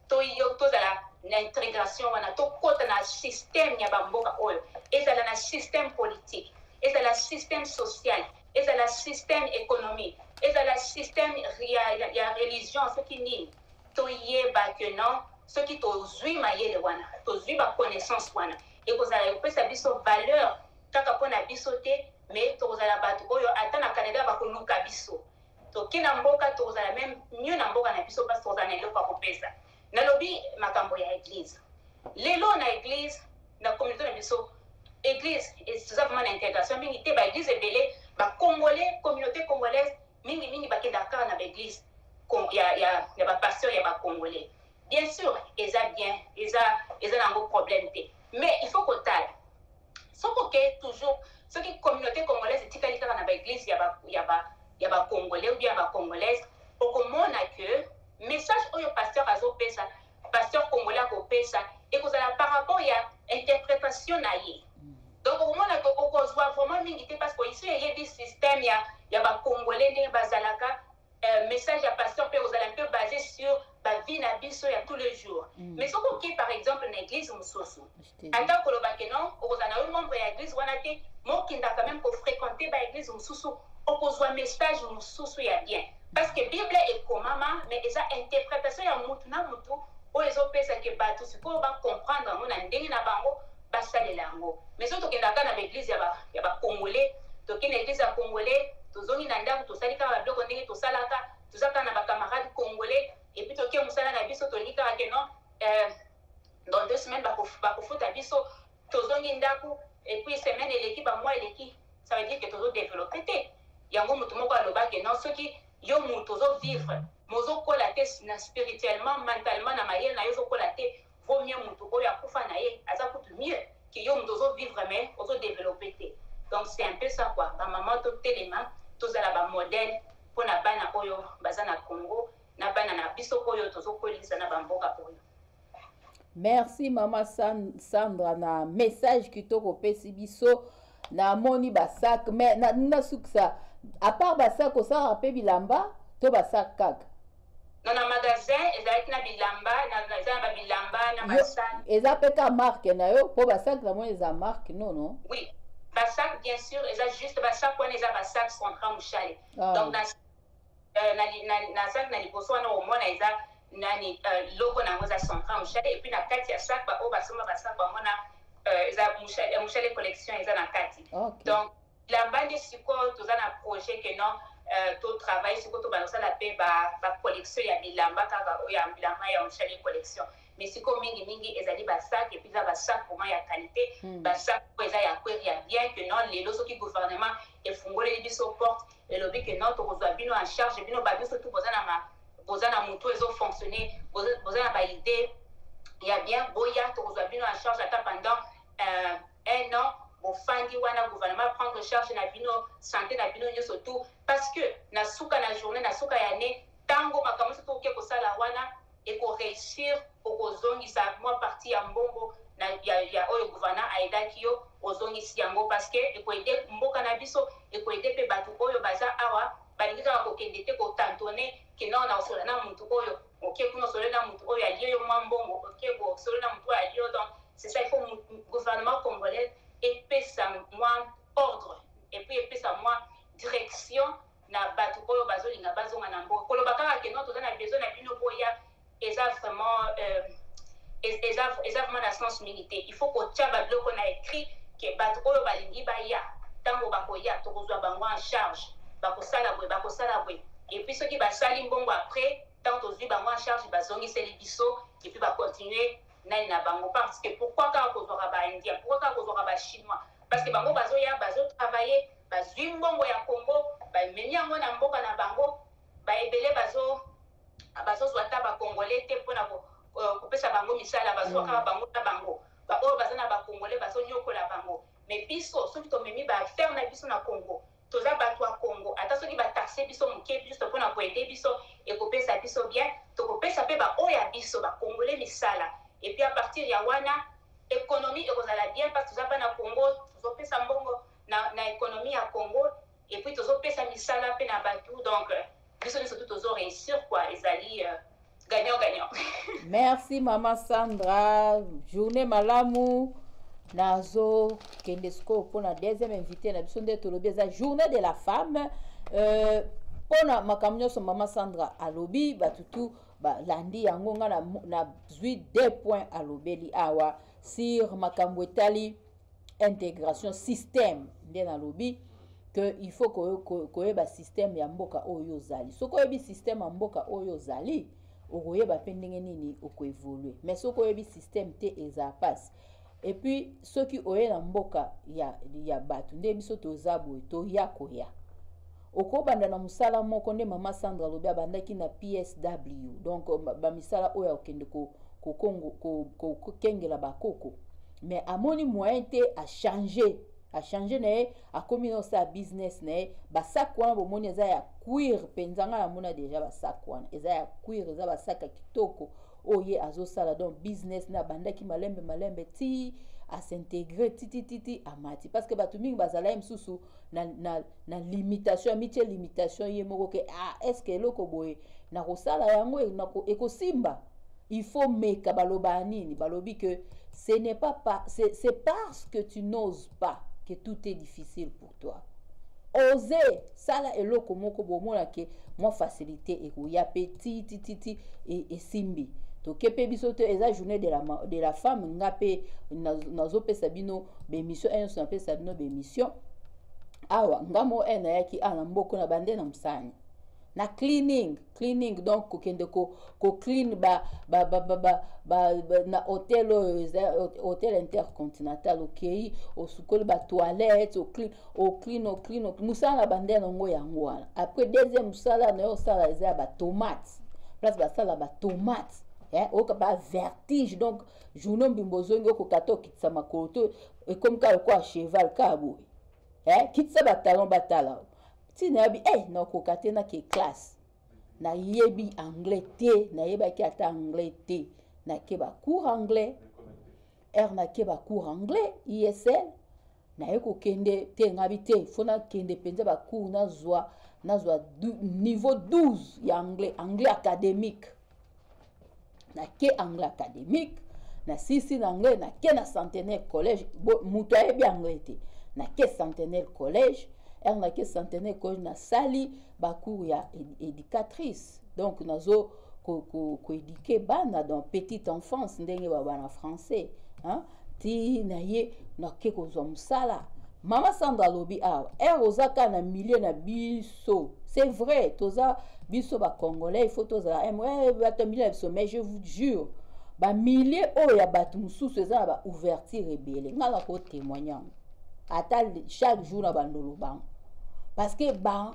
to yo to zala na intégration wana to kota na système ya ba mboka oyo ezala na système politique ezala système social ezala système économique ezala système ya religion ce qui ni to yeba que non ce qui to zui mayele wana to zui ba connaissance wana et kozala yo pesa biso valeur kaka pona biso te mais to kozala bato oyo ata na Canada ba koluka biso to kina mboka to kozala même mieux na mboka na biso parce que kozala na eloko kopesa na lobi makambo ya église lelo na église na communauté na biso église et c'est ça vraiment l'intégration mingi te ba église ebele ba congolais communauté congolaise mingi ba kenda ka na église ya ba pasteur ya ba congolais bien sûr eza bien eza na ngo problème te mais il faut que tal soko ke toujours ce qui communauté congolaise etikali kaka na ba église ya ba congolais ou bien ba congolaise okomona que message oyo pasteur azopesa pasteur congolais akopesa ekozala par rapport ya interprétation na ye donc okomona que okozwa vraiment mingi te parce que ici il y a des systèmes ya ba congolais ndenge bazalaka message ya pasteur pe ozala un peu basé sur ba vie na biso ya tous les jours mais soko ki par exemple na église mosusu ata koloba ke non okozala na membre ya église wana te mokinda quand même ko fréquenter ba église mosusu okozwa message mosusu ya bien parce que Bible est comme mais ils ont interprétation ya mutu na mutu o ezo pesa ke batu siko ba comprendre ngo na ndenge na bango basalela yango mais surtout ke ndaka na église ya ba congolais to ke na église ya congolais tozongi na ndako tosali ka ba bloko ndenge tosalaka tozaka na ba camarades congolais et puis to ke musala na biso to lika ke non dans 2 semaines ba kofuta biso tozongi ndako et puis semaine eleki ba mois eleki ça veut dire que tozo développer te yango mutu moko aloba ke non soki yo mutu ozo vivre mozo kola te spirituellement mentalement na mayele na yo zo kola te vaut mieux mutu oyo akufa na ye aza kutu mieux que yo mutu ozo vivre mais ozo développer te donc c'est un peu ça quoi ba maman to telema tozala ba modèle pona bana oyo baza na Congo na bana na biso oyo tozo kolisa na bamboka oyo. Merci maman Sandra na message kitoko pesi biso na moni basak mais na suksa à part basak osa rapé bilamba to basak kaka non na magasin ezalaki na bilamba na bilamba na basak eza peka marque na yo po basak na moni eza marque non oui basak bien sûr eza juste basak wana eza basak Sandra Mushale donc na sac na liboso wana omona eza nani logo na ngoza Sandra Mushale et puis na kati ya sac ba o basoma basak ba mona eza Mushale collection eza na kati donc la bande siko toza na projet que non to travail siko to banosa la pe ba collection ya bilamba kaka o ya bilamba ya Mushale collection mais siko mingi ezali ba sac et puis za ba sac pour moi ya qualité ba sac eza ya kweri bien que non les loso qui gouvernement et fungole biso porte et lobby que non to kozwa bino en charge bino ba biso tout boza na mutu ezo fonctionner boza na ba idée ya bien boya to kozwa bino en charge ata pendant 1 an bofandi wana gouvernement prendre charge na bino santé na bino nyonso tout parce que na suka na journée na suka ya ne tango makambo soto oke kosala wana et ko réussir okozongisa moi partie ya mbongo na ya oyo gouvernement aidaki yo ozongisi yango parce que eko aider mboka na biso eko aider pe batu oyo baza awa balingi kaka kokende te kotantonner ke non na osola na mutu oyo oke kuna osola na mutu oyo aliyo yo mwa mbongo oke osola na mutu aliyo donc c'est ça il faut gouvernement congolais et puis ça moi ordre et puis ça moi direction na batu oyo bazolinga bazonga na mboka koloba kaka ke non toza na besoin na bino boya eza vraiment na sens militaire il faut ko tcha ba bloko na écrit ke batu oyo balingi baya tango bakoya tokozwa bango en charge bakosala boye et puis ceux qui basali mbongo après tant tozwi bango en charge bazongiseli biso et puis bacontinuer na bango parce que pourquoi ka kozwaka ba indien pourquoi ka kozwaka ba chinois parce que bango bazoya travailler bazwi mbongo ya Congo bameni yango na mboka na bango baebele bazozwa ta ba congolais te mpona kopesa bango misala bazwaka bango na bango oyo baza na ba congolais bazonyokola bango mais biso soki tomemi baaffaire na biso na Congo toza bato ya Congo ata soki bataxe biso moke juste mpona koede biso ekopesa biso bien tokopesa mpe baoyo ya biso bacongolais misala et puis à partir ya wana économie ekozala bien parce que toza mpe na Congo tozopesa mbongo na économie ya Congo et puis tozopesa misala mpe na bato donc biso nyonso tu tozo réussir quoi ezali gagnant. Merci maman Sandra, journée malamu nazo kendesko pour la deuxième invité na biso nde tolobi eza journée de la femme pona makamnyo so maman Sandra alobi batutu ba landi yango nga na 2 points alobeli awa sur makambo etali intégration système nde na lobi que il faut koyeba système ya mboka oyo zali soko yebi système ya mboka oyo zali okoyeba pe ndenge nini okoevolue mais soko yebi système te eza passe et puis ceux qui oye na mboka ya batu nde biso toza boye toya koya okobanda na musala moko nde mama Sandra lobi abandaki na PSW donc ba misala oyo okende ko Congo ko kengela bakoko mais amoni moyen te a changer na a komi no sa business na ba sakwana bomoni eza ya cuir penzanga na mona déjà ba sakwana eza ya cuir eza ba saka kitoko oye azosala donc business na bandaki malembe ti a s'intégrer ti amati parce que batu mingi bazala msusu na limitation mitie limitation ye moko ke est-ce que eloko boye na kosala yango ekosimba il faut meka baloba nini balobi que ce n'est pas c'est parce que tu n'oses pas que tout est difficile pour toi oser sala eloko moko bomona ke moi facilité et ya petit titi et simbi to kepe biso te eza journée de la femme ngape nazo pesa bino be mission enso na pesa bino be mission awa ngamo ena yaki ana mboko na bande na msani na cleaning donc kokende ko clean na hôtel intercontinental okay osukoli ba toilette o clean musala bande na ngo yango wana après deuxième musala na yo sala eza ba tomate place ba sala ba tomate oka ba vertige donc journée mbimbozo ko kato kitsa makolo et comme quoi cheval kabo kitsa ba talon batala tina bi na ko katena ke classe na yebi anglais te na yeba ki ata anglais te na ke ba cours anglais na ke ba cours anglais ISL na yeko kende te ngabi te fona kende penza ba cours na zwa niveau 12 ya anglais académique na ke anglais académique na sisi na anglais na ke na centenaire collège muto yebi anglais te na ke centenaire collège na ke centenaire collège na sali ba cours ya éducatrice donc nazo ko éduquer bana dans petite enfance ndenge bana français ti na ye na ke ko zo musala Maman Sandra lobi ozaka na milieu na biso c'est vrai toza biso ba congolais il faut toza ba milieu biso mais je vous jure ba milieu ya batu mususu eza ba ouverture rebelle ngala ko témoigner ata chaque jour na bandolo bang parce que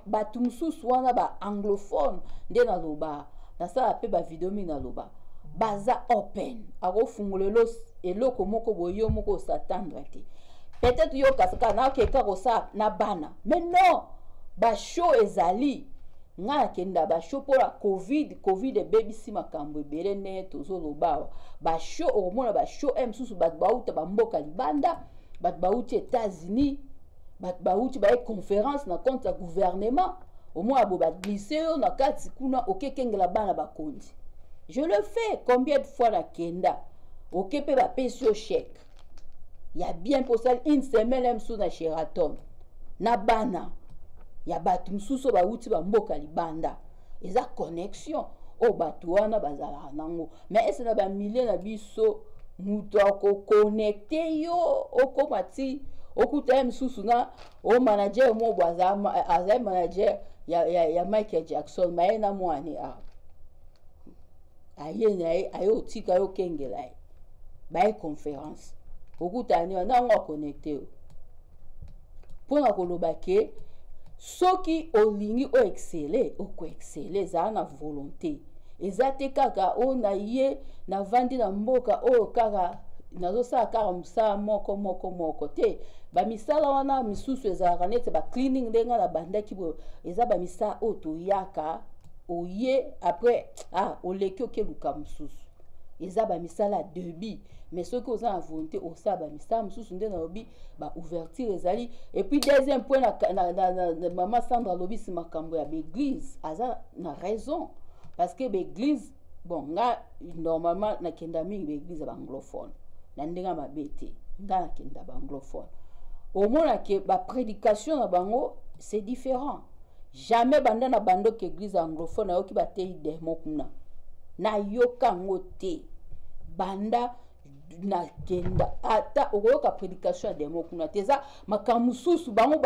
batu mususu wana ba anglophone nde na loba na sala pe ba video mi na loba baza open ako fungolelo eloko moko boyo moko s'attendre te peut-être yo kasaka na keka kosa na bana mais non ba show ezali nga kenda ba show pour la covid baby si makambo ebele ne tozo loba ba show omona ba show msusu bat bauta ba mboka libanda bat bauti États-Unis bat bauti ba conférence na compte ya gouvernement omona bo bat lycée na kati kuna okekengela bana bakonzi je le fais combien de fois la kenda okepe ba pesio chèque il y a bien pour ça une semaine même sous na Sheraton na bana ya batu msusu ba uti ba mboka libanda eza connexion batu wana bazala nango mais est-ce na ba milliers na biso muto ko connecter yo okomati okuta msusu na manager mo bwaza manager ya Michael Jackson mais na mwane ayo tika yo kengela ba conférence okutani na ngo connecter pona koloba ke soki olingi o exceller oko exceller za na volonté ezate kaka na ye na vandi na mboka kaka nazo sa kaka musa moko te ba misala wana misusu ezalaka nete ba cleaning ndenga na bandaki bo eza ba misa to yaka oye après oleki okeluka mususu eza ba misala debi mais ce que oza na volonté osa ba misala mususu nde na lobi ba ouverture ezali et puis deuxième point na Maman Sandra lobi si makambo ya l'église aza na raison parce que l'église bon nga normalement na kenda mingi l'église ba anglophone na ndenga mabete nga na kenda ba anglophone au moins que ba prédication na bango c'est différent jamais banda na bando que église anglophone ayoki ba te démon kuna na yoka ngote banda na kenda ata okoyoka prédication ya démon kuna teza makamususu bango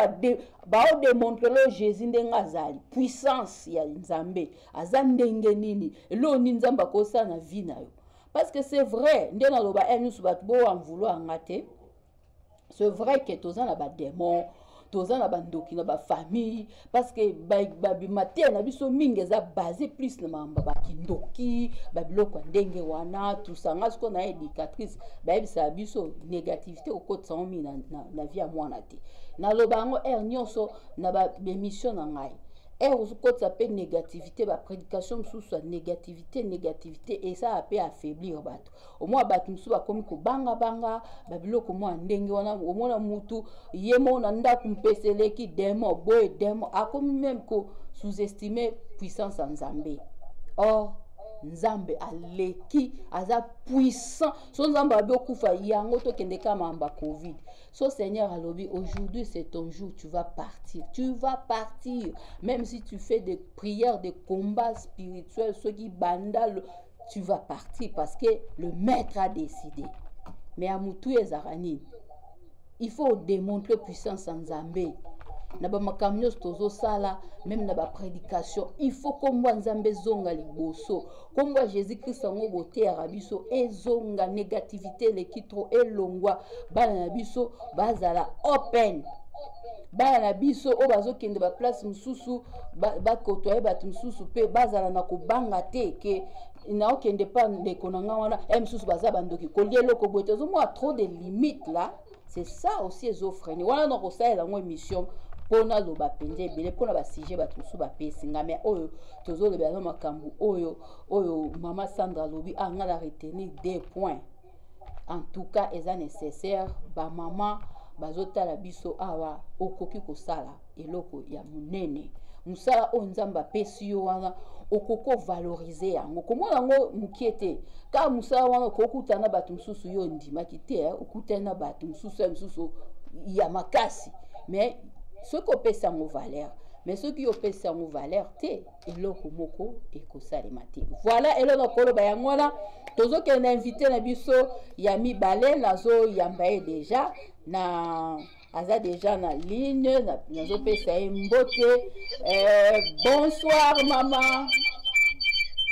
bao démontrer le Jésus ndenga azali puissance ya Nzambe aza ndenge nini elo ni Nzamba kosa na vie na yo parce que c'est vrai nde na loba enusu batu bo en vouloir ngate c'est vrai que toza na ba démon toza na bandoki na ba famille parce que ba bimaté na biso mingi eza basé plus na mamba ba kindoki ba biloko ndenge wana tout ça nga siko na éducatrice ba bisa biso négativité au côté sans mi na vie à mwana te na lobango nyonso na ba émission na ngai au côté ça peut négativité ba prédication sous négativité et ça peut affaiblir bato au moins bato msu ba komi ko banga ba biloko mo ndenge wana au moins mutu yemo na ndako mpeseleki démon boy démon a comme même ko sous-estimer puissance en Nzambe or nzambe aleki aza puissant so nzambe abokufa yango to kende kama amba covid so Seigneur alobi aujourd'hui c'est ton jour, tu vas partir même si tu fais des prières, des combats spirituels, ceux qui bandent, tu vas partir parce que le maître a décidé. Mais à Moutou et Zarani, il faut démontrer puissance en Zambé. Naba makamnyos tozo sala, même naba prédication, il faut comme moi Nzambe zonga liboso, comme moi Jésus-Christ en oboté arabiso, et zonga négativité le kitro et longwa, bana biso, bazala open. Bana biso o bazo kende ba place mususu ba kotoye batu mususu pe bazala na kobanga te ke na okende pa ndeko na nga wana mususu baza bandoki kolielo ko bote zo moi trop de limites là, c'est ça aussi les offres ni wana no ko ça la émission pona lo ba penje bele pona ba sujet batu mususu ba pesi ngame oyo tozo le ba makambu oyo Maman Sandra lobi anga la retenir des points. En tout cas, est nécessaire ba maman bazotala biso awa okoki kosala eloko ya munene musala o nzamba pesi yo wana okoko valoriser yango komona ngo mukiete ka musala wana kokutana batu mususu yo ndimaki te okutana batu mususu ya makasi mais ce ko pesa ngo valeur mais ceux qui opesa ngo valeur te eloko moko ekosalema te voilà eloko koloba yango wana tozo ke na invité na biso ya mibale nazo yambaye déjà na aza déjà na ligne nazo pesa mbote bonsoir maman.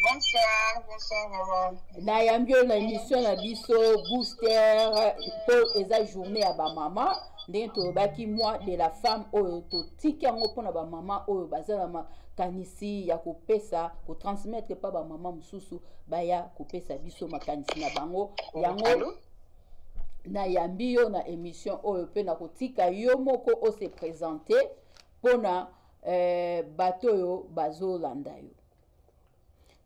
Bonsoir maman. Na yambio na émission na biso booster pour eza journée ya ba maman ndenge tobaki mois de la femme oyo totiki yango mpona ba maman oyo bazala makanisi ya kopesa ko transmettre pa ba maman mususu baya kopesa biso makanisi na bango yango na yambi yo na émission oyo pe na kotika yo moko o se présenter pona bato yo bazolanda yo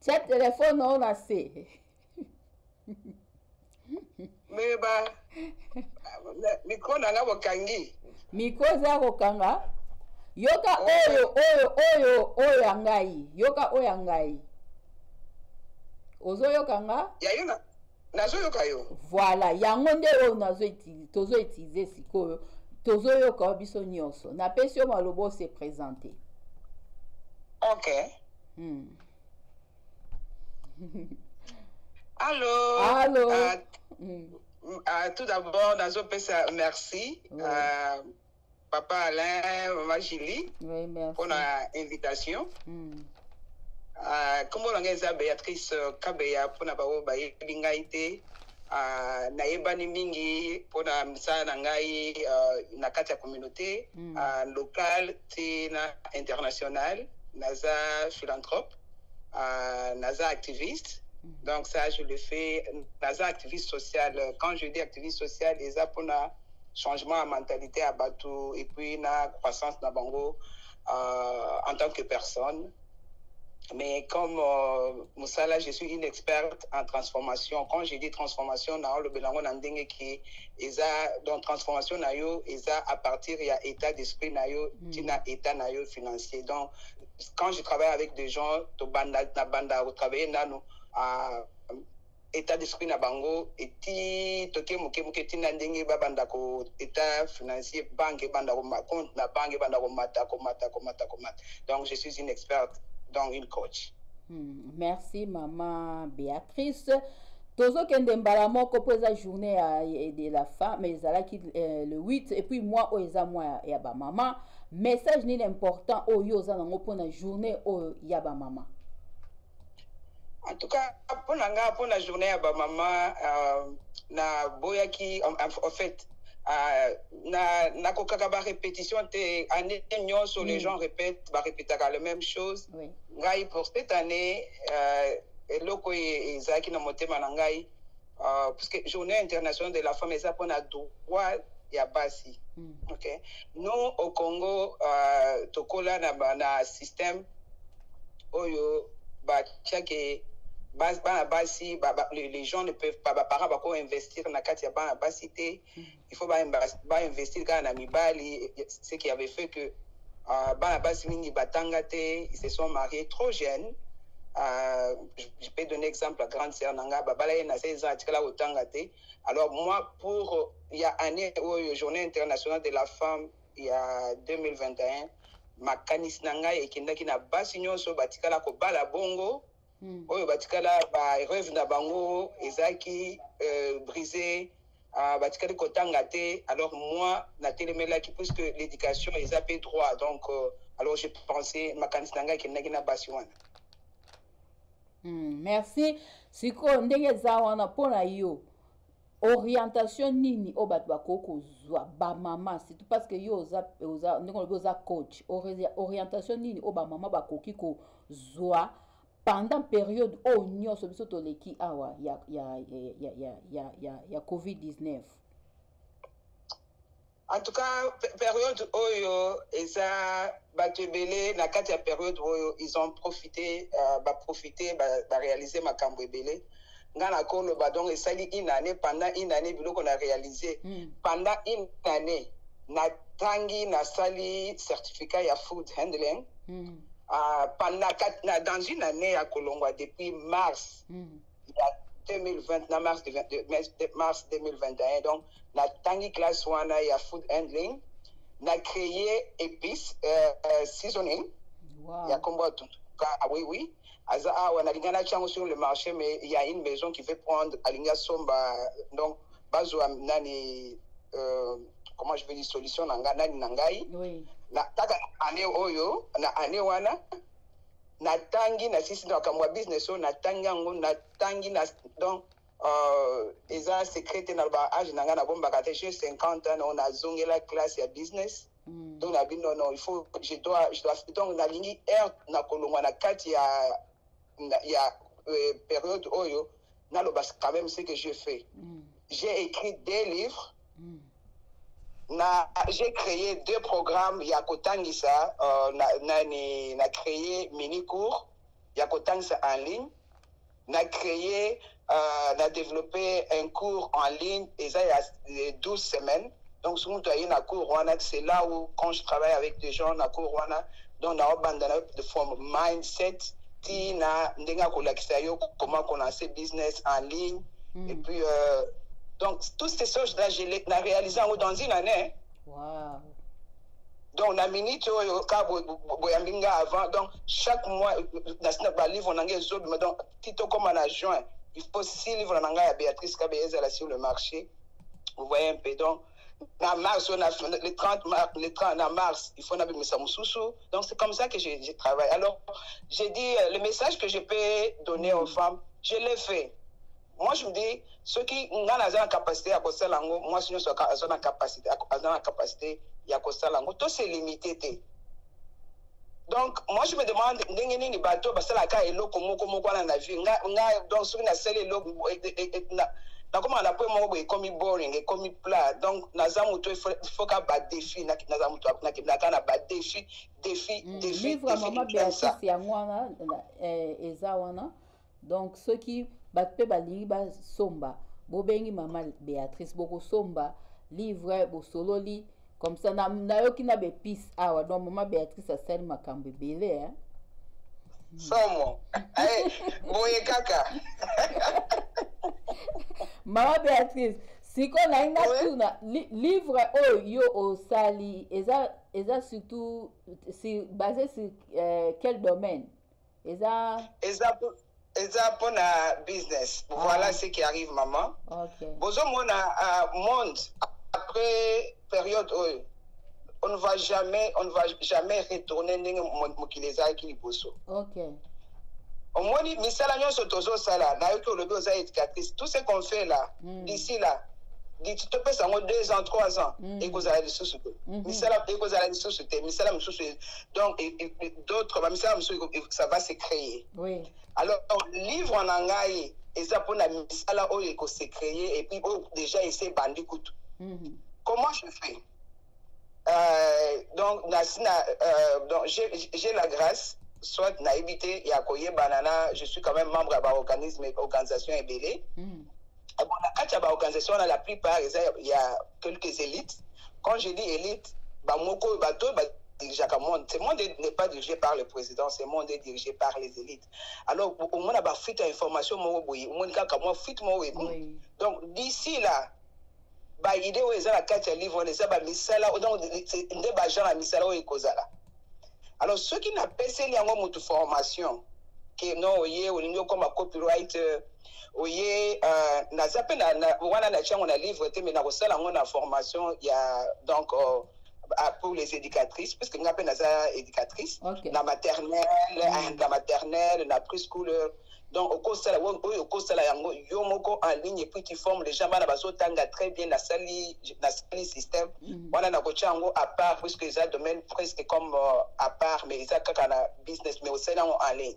tia téléphone on a se mais ba micro na ngabo kangi micro za ko kanga yoka oyo angai yoka oyo angai ozo yoka nga ya yona nazo yoka yo voilà yango nde oyo nazo tozo utiliser sikoyo tozo yoka biso nyonso na pesi yo malobo se présenter. OK. Allô. Tout d'abord, nazo pesa merci à Papa Alain, Maman Julie, oui, pour l'invitation. Comme on a Béatrice Kabeya pour nabao baye bingaite na yebani mingi pour na msana ngai na kati ya communauté locale te na international naza philanthrope naza activiste. Donc ça, je le fais. Naza activiste social. Quand je dis activiste social, c'est pour un changement de mentalité à Batou et puis la croissance de Bango en tant que personne. Mais comme Moussala, je suis une experte en transformation. Quand je dis transformation, le Belango Nandenge qui est dans transformation à partir il y a état d'esprit qui n'a état financier. Donc quand je travaille avec des gens, to banda au travail nano état d'esprit na bango eti toke muke tina ndenge babanda ko état financier banque banda ko compte na banque banda ko mata. Donc je suis une experte, donc une coach. Merci maman Béatrice. Tozo kende mbala moko po eza journée de la femme mais ezalaki le 8 et puis moi o eza moi ya ba maman message ni important oyo za nango pona journée o ya ba maman. En tout cas, pour la journée à maman, na boyaki en fait, na kokaka répétition te année sur les gens répètent la même chose. Oui. Pour cette année, loko ezaki na motema na ngai parce que journée internationale de la femme eza pona droit ya basi. OK. Nous au Congo tokola na système oyo ba chaque les gens ne peuvent pas, parents investir dans la carte il faut investir dans la mibali, ce qui avait fait que ils se sont mariés trop jeunes. je peux donner exemple à grande sœur Nanga, babala na 16 ans, atikala otangate. Alors moi, pour, il y a année, journée internationale de la femme, il y a 2021, ma kanis nanga et kindaki na basi nyonso batikala ko bala bongo, oyo batikala ba rêve na bango, ezaki brisé, batikali ko tangate. Alors moi, na télémela qui puisque l'éducation est appelée droit, donc alors j'ai pensé ma kanis nanga et kindaki na basi wana. Merci. Siko ndenge za wana pona yo orientation nini o bat bakoko zwa ba mama c'est tout parce que yo oza ndenge oza coach orientation nini o ba mama bakoki ko zwa pendant période o nyonso biso toleki awa ya COVID-19. En tout cas, période oyo eza batebele na kati ya période oyo ils ont profité réaliser makambo ebele ngana kolo ba donc esali une année pendant une année biloko na réalisé pendant une année na tangi na sali certificat ya food handling pendant dans une année ya kolongwa depuis mars 2020 na mars 2021 donc na tangi class wana ya food handling na créé épices seasoning ya kombo tout oui on a lingana chango sur le marché mais il y a une maison qui veut prendre alinga somba donc bazo nani comment je veux dire solution nanga nani nangai na taka année oyo na année wana na tangi na sisi na kamwa business na tangi ngo na tangi na donc eza secrétaire na ba âge nanga na bomba kate j'ai 50 ans on a zongé la classe ya business donc na bino non il faut je dois donc na lingi na kolongwa na kati ya période oyo na lo bas quand même ce que je fais j'ai écrit 2 livres j'ai créé 2 programmes ya kotangisa na créé mini cours ya kotangisa en ligne na créé na développé un cours en ligne et ça il y a 12 semaines donc ce que tu as cours c'est là où quand je travaille avec des gens na cours donc na bandana de forme mindset tina ndenga kolakisa yo comment commencer business en ligne et puis donc toutes ces choses là je les réalisé dans une année. Wow. Donc na minute oyo ka boyambinga avant donc chaque mois na ba livre on engage donc tito comme en juin il faut 6 livres nanga ya Béatrice Kabeya là sur le marché vous voyez un peu donc en mars on a le 30 mars il faut na bimisa mususu donc c'est comme ça que je travaille. Alors j'ai dit le message que je peux donner aux femmes je l'ai fait. Moi je me dis ceux qui ont la capacité à causer lango moi si nous sommes en capacité ya causer lango tout c'est limité. Donc moi je me demande ndenge nini bato basala ka eloko moko na vie nga donc soki na sele eloko na comment on appelle moi comme boring et comme plat donc nazamu to il faut ka ba défi na nazamu to na kana ba défi livre Maman Béatrice ya ngwana eza wana donc ceux qui batpe balingi ba somba bobengi Maman Béatrice boko somba livre bo sololi comme ça na yoki na be piste awa donc Maman Béatrice a sel makambe belé hein somo boye kaka Maman Béatrice siko na inga tuna livre yo osali eza surtout si basé sur quel domaine eza pour la business. Voilà ce qui arrive, maman. Okay. Bozo mona monde après période on ne va jamais retourner dans kileza qui boso. OK. Au moins misala nyo sotozo sala na yoki olobi oza éducatrice tout ce qu'on fait là d'ici là tu te passes en 2 ans 3 ans et que ça les sous misala et que ça les sous misala donc d'autres misala ça va se créer. Oui. Alors livre en angai et ça pour la misala o eko se créer et puis déjà essayer bandi kutu. Comment je fais donc j'ai la grâce soit na évité ya koye banana je suis quand même membre de organisation ebele bon la organisation la plupart il y a quelques élites quand je dis élite ba moko bato dirigé à monde. Ce monde n'est pas dirigé par le président, ce monde est dirigé par les élites. Alors, au moins, on a fait information, donc, d'ici là, l'idée où ils ont la carte livre, on a misala, donc, c'est un débat genre à misala ou ekozala. Alors, ceux qui n'ont pas passé les formation, que non, oye, ou comme un copyright, oye, na zappe na wana na chang on a livre, mais na rosala on a formation, il y a donc pour les éducatrices, parce que nous appelons ça éducatrice, la maternelle, la preschool. Donc, au cours de la yomoko en ligne, et puis qui forment les gens, tanga très bien dans le système. On a un à part, puisque ils ont un domaine presque comme à part, mais ils ont un business, mais aussi en ligne.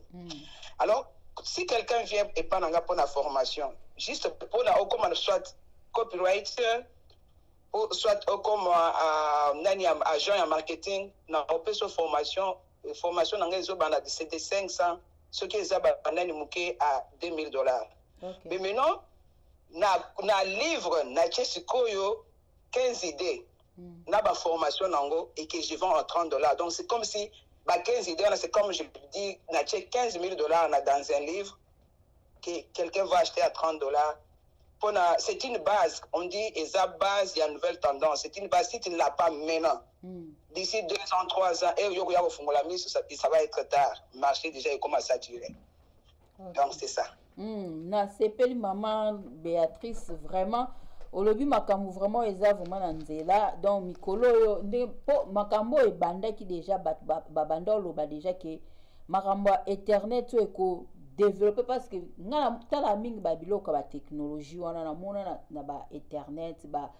Alors, si quelqu'un vient et pas pour la formation, juste pour la comme soit copyright, soit comme agent en marketing, dans la formation dans les autres, c'était 500, ce qui est à $2000. Mais maintenant, na livre, na chesikoyo 15 idées, na ba formation nango et que je vends à $30. Donc c'est comme si 15 idées, c'est comme je dis, na $15,000 dans un livre que quelqu'un va acheter à $30. C'est une base, on dit, et sa base, il y a une nouvelle tendance. C'est une base, si tu ne l'as pas maintenant, d'ici 2 ans, 3 ans, ça va être tard. Le marché déjà est comme à saturer. Donc c'est ça. Na sepeli maman Béatrice, vraiment, au lobby makambo vraiment eza vraiment nanzela. Donc mikolo po makambo e banda qui déjà babanda loba déjà que makambo internet to eko développer parce que ngana tala mingi ba biloko ba technologie wana na mona na ba internet ba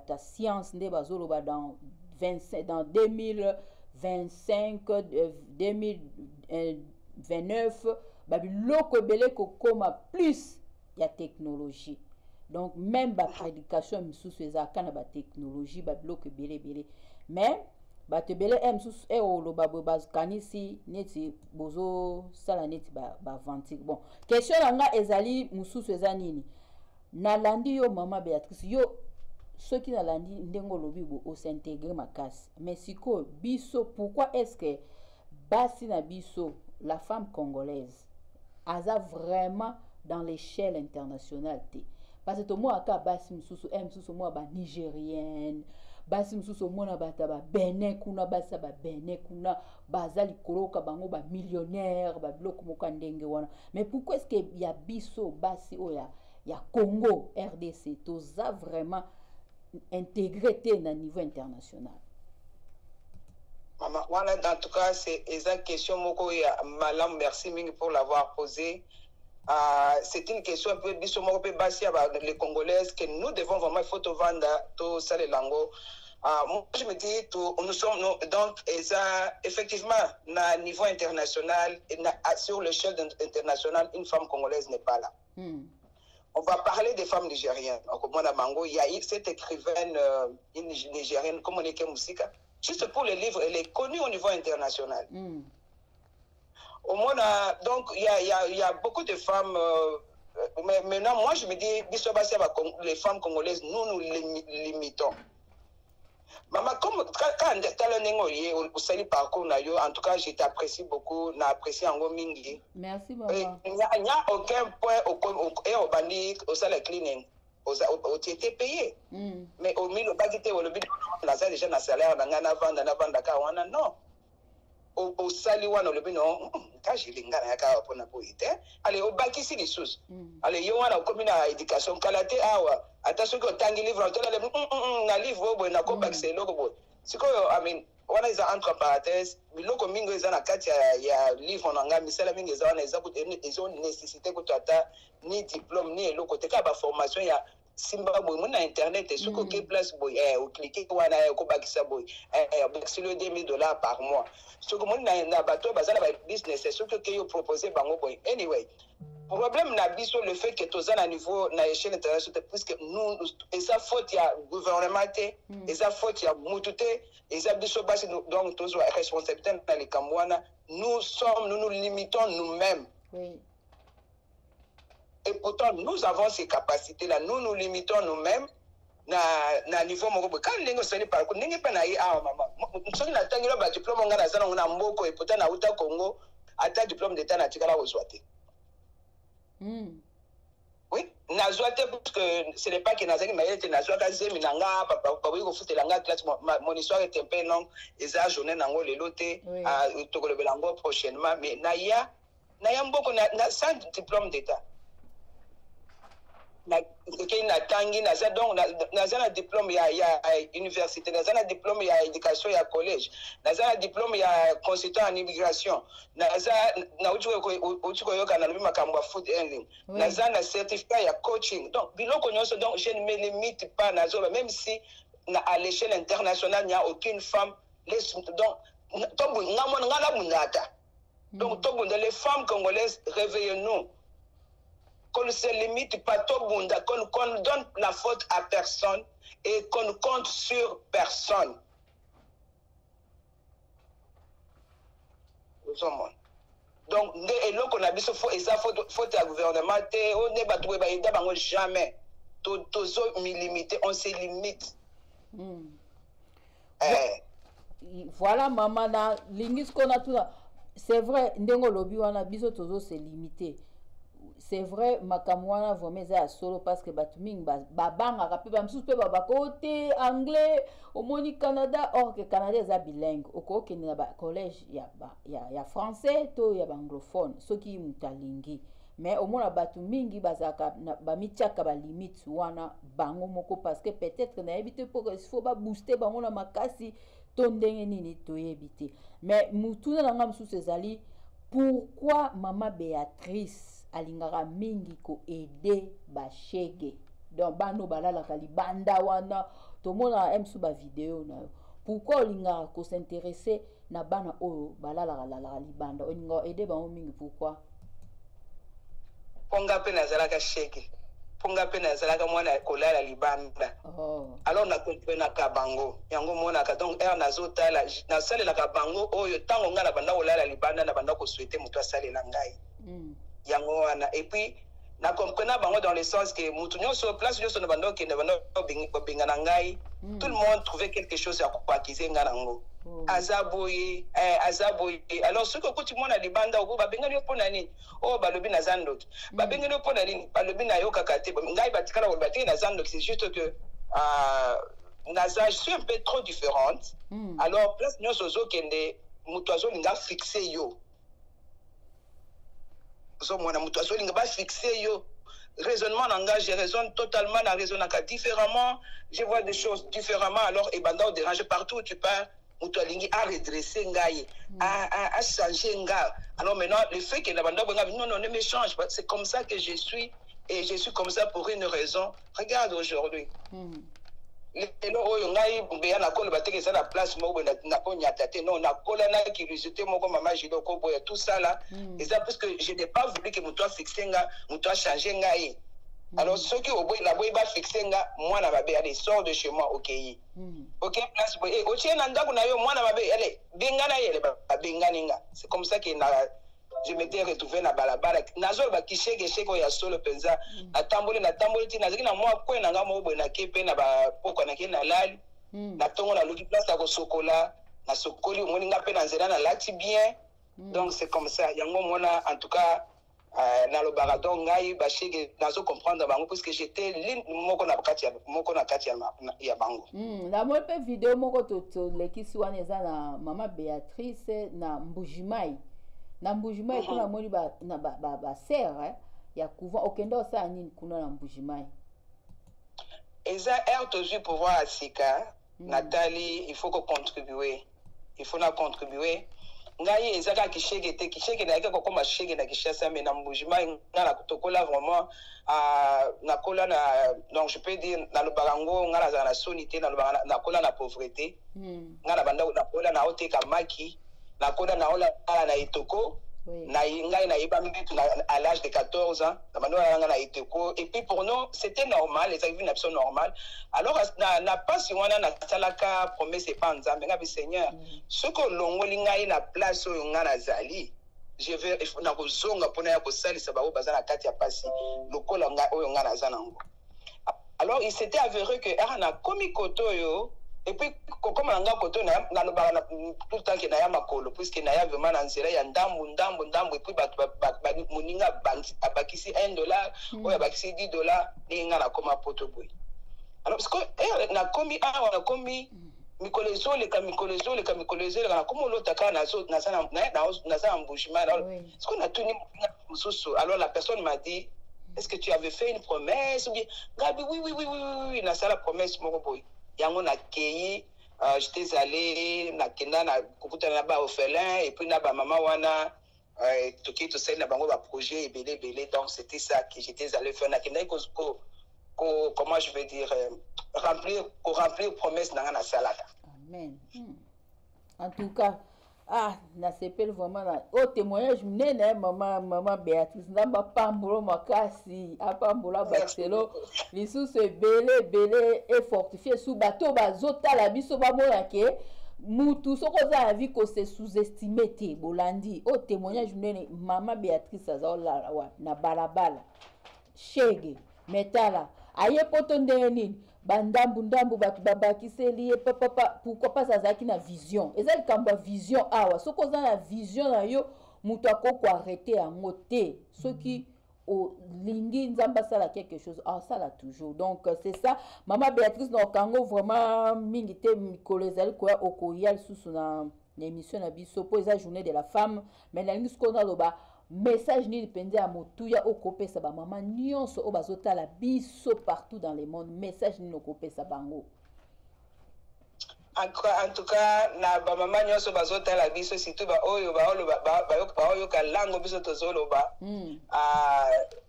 ta science nde bazolo ba dans 2025 2029 ba biloko belé ko koma plus ya technologie. Donc même ba prédication misusu ezaka na ba technologie ba biloko belé mais bate bele msusu lo babo bazkanisi neti bozo sala neti ba vanti. Bon, question nga ezali mususu eza nini? Nalandi yo mama Béatrice yo soki nalandi ndengo lobi bo o s'intégrer makasi. Mais siko biso pourquoi est-ce que basi na biso la femme congolaise aza vraiment dans l'échelle internationale te? Parce que moi aka basi mususu moi ba nigérienne basi mususu mona bata ba Benin kuna basa ba Benin kuna bazali koroka bango ba millionnaire ba biloko moko ndenge wana. Mais pourquoi est-ce que ya biso basi oya ya Congo RDC toza vraiment intégré na niveau international? Maman, voilà, en tout cas c'est une question moko ya malam, merci mingi pour l'avoir posée. C'est une question un peu les Congolaises que nous devons vraiment photo vendre tout ça les langues. Moi je me dis nous sommes donc effectivement à niveau international sur l'échelle internationale une femme congolaise n'est pas là. On va parler des femmes nigériennes. Il y a cette écrivaine une nigérienne comme on est Musika. Juste pour les livres, elle est connue au niveau international. Au moins, donc, il y a beaucoup de femmes. Mais maintenant, moi, je me dis, les femmes congolaises, nous limitons. Maman, comme quand tu as le parcours, en tout cas, je t'apprécie beaucoup, n'apprécie en mingi. Merci, maman. Il n'y a aucun point au bandit, au salaire cleaning. Tu étais payé. Mais au milieu, on a déjà un salaire, on a un avant, non. Au saliwa no lebi no kajilinga na yaka pona boite ale obakisi les choses ale yo wana ko mina éducation kalate awa attention ko tangi livre on tele na livre bo na ko bakise loko bo sikoyo I mean wana is entre parenthèses biloko mingo eza na kati ya livre na nga misala mingo eza wana eza ko ezo nécessité ko tata ni diplôme ni eloko te ka ba formation ya simba boy mon internet et ce que place boy ou cliquer wana ko bakisa boy bakisi le $2000 par mois ce que mon na bato bazala ba business ce que yo proposer bango boy anyway problème na biso le fait que tous à niveau na échelle internationale puisque nous et ça faute ya gouvernement et ça faute ya mutute et ça biso basi donc tous responsabilité dans les Cambouana nous nous limitons nous-mêmes. Oui. Et pourtant, nous avons ces capacités-là. Nous nous limitons nous-mêmes. na niveau moko boye quand ndenge osali parcours ndenge mpe na ye awa mama soki natangeli ba diplôme nga naza nango na mboko et pourtant nauta Congo ata diplôme d'état natikala kozwa te. Oui, nazwa te parce que ce n'est pas que nazaki mayele te nazwa ka zemi na nga papa oui kofutela nga classe mon histoire est un peu longue eza journée nango lelo te tokolobela ngo prochainement mais na ya mboko na sans diplôme d'état na tangi naza donc naza na diplôme ya université naza na diplôme ya éducation ya collège naza na diplôme ya consultant en immigration naza na uchi koyoka na lobi makambo ya food handling naza na certificat ya coaching donc biloko nyonso donc je ne me limite pas nazo même si à l'échelle internationale il n'y a aucune femme donc tobu ngamona ngala munata donc tobu les femmes congolaises réveillez-nous. Qu'on ne se limite pas tout le monde, qu'on donne la faute à personne et qu'on compte sur personne. Donc, et là qu'on a dit et ça faute à gouvernement, on n'est pas jamais. Tous limité, on se limite. Voilà, maman, l'ingis qu'on a tout là. C'est vrai, ndengo lobby wana biso tozo se limité. C'est vrai, makamwana vraiment za solo parce que batuming babanga kape ba msusu pe ba côté anglais au moni Canada or que Canada za bilingue oko ke na ba collège ya français to ya anglophone soki mutalingi mais au mona batuming bazaka ba mitiaka ba limite wana bango moko parce que peut-être na éviter pour que il faut ba booster bango na makasi to ndenge nini to yebite mais mutuna na ngam msusu ezali pourquoi maman Béatrice alingaka mingi ko aider ba shege donc bano balala kali banda wana to mona emsu ba vidéo na pourquoi olingaka ko s'intéresser na bana oyo balala kala libanda olinga aider ba mingi pourquoi ponga pe nazalaka shege ponga pe nazalaka mwana kolala libanda alors na comprendre ka bango yango mona ka donc nazotala na salela ka bango oyo tango ngala banda kolala libanda na banda ko souhaiter muto asalela ngai yango wana et puis na comprendre bango dans le sens que mutu nyonso place nyonso na bando ke na bando bingana ngai tout le monde trouvait quelque chose à acquérir nganango azaboye alors ce que tu mona libanda obo babengani opona nini oh balobi na zandoki babengani opona nini balobi na yoka kate ngai batikala ko batiki na zandoki c'est juste que je suis un peu trop différente alors place nyonso zokende mutu azolinga fixer yo mwana mutu azolinga ba fixer yo raisonnement langage je raisonne totalement na raisonne différemment je vois des choses différemment alors et banda dérange partout où tu pars mutu alingi a redresser ngai a changer nga alors maintenant le fait que na banda non ne me change pas c'est comme ça que je suis et je suis comme ça pour une raison regarde aujourd'hui lelo oyo ngai mbeya na kolo bateke ça la place moko na ponyata te non na kola na curiosité moko mama jido ko boya tout ça là et ça parce que je n'ai pas voulu que muto fixer nga muto changer ngai alors ceux qui au boy la boy ba fixer nga moi na babe allez sort de chez moi OK place boy et otie na ndako na yo moi na babe allez bengana yele ba bengani nga c'est comme ça que je m'étais retrouvé na balabala nazo ba kisheke sheko ya solo penza na tamboli ti naziki na moi ko na nga mo boy na kepe na ba poko na ke na lali na tongo na luki place ko sokola na sokoli ngoni nga pe na nzela na lati bien donc c'est comme ça yango mona en tout cas na lo baradon ngai ba shege nazo comprendre bango parce que j'étais moko na kati ya bango na mo pe vidéo moko to lekisi wana eza na maman Béatrice na Mbujimai na Mbujimai kuna moni ba sœur ya couvent okenda osa nini kuna na Mbujimai eza toujours pouvoir asika Nathalie il faut contribuer ngai ezaka kishege te kishege na yaka kokoma shege na kishasa mais na Mbujimai ngala kutokola vraiment na kola na donc je peux dire na lo barango ngala za na sonité na kola na pauvreté ngala banda na kola na oteka maki na kola na ola na itoko na ngai na iba mbitu à l'âge de 14 ans na bando na itoko et puis pour nous c'était normal les activités sont normales alors na pas si wana na salaka promesse pas nzambe ngabi Seigneur ce que longoli ngai na place oyo ngana zali je vais na kozonga pona ya kosalisa ba bazana kati ya pasi lokola nga oyo ngana zanango Alors, il s'était avéré que on a commis koto et puis comme on a koto na tout le temps qu'il y a makolo puisqu'il y a vraiment dans il y a ndambu et puis moninga abakisi $1 ou abakisi $10 et on a comme poto boy. Alors parce que na commis mikolezo le na comme l'autre cas na ça embouchement alors ce qu'on a tenu alors la personne m'a dit est-ce que tu avais fait une promesse ou bien Gabi oui na ça la promesse mon boy yango na keyi j'étais allé na kenda na kukuta na ba orphelin et puis na ba maman wana tout ça na bango ba projet belé donc c'était ça que j'étais allé faire na kenda comment je vais dire remplir promesse dans la salade. Amen. En tout cas, na sepel vraiment na au témoignage mnene maman Béatrice namba pambolo makasi apambola Barcelone lisusu belé et fortifié sous bateau bazota la biso bamona ke mutu soko za la vie ko se sous-estimer te bolandi au témoignage mnene maman Béatrice azola wa na balabala shege metala aye potonde nini bandambu batu babakiseli papa pourquoi pas azaki na vision ezali kamba vision awa soko za na vision na yo mutu akoko arrêter yango te soki o lingi nzamba sala quelque chose ça là toujours donc c'est ça maman Béatrice na kango vraiment mingi te mikolo ezali koya okoyal susu na émission na biso po eza journée de la femme mais na lingi skona loba message ni dépendait à motuya au kopé sa ba maman nyonso o bazota la biso partout dans le monde message ni no kopé sa bango en tout cas na ba maman nyonso bazota la biso surtout ba oyo ka lango biso tozolo ba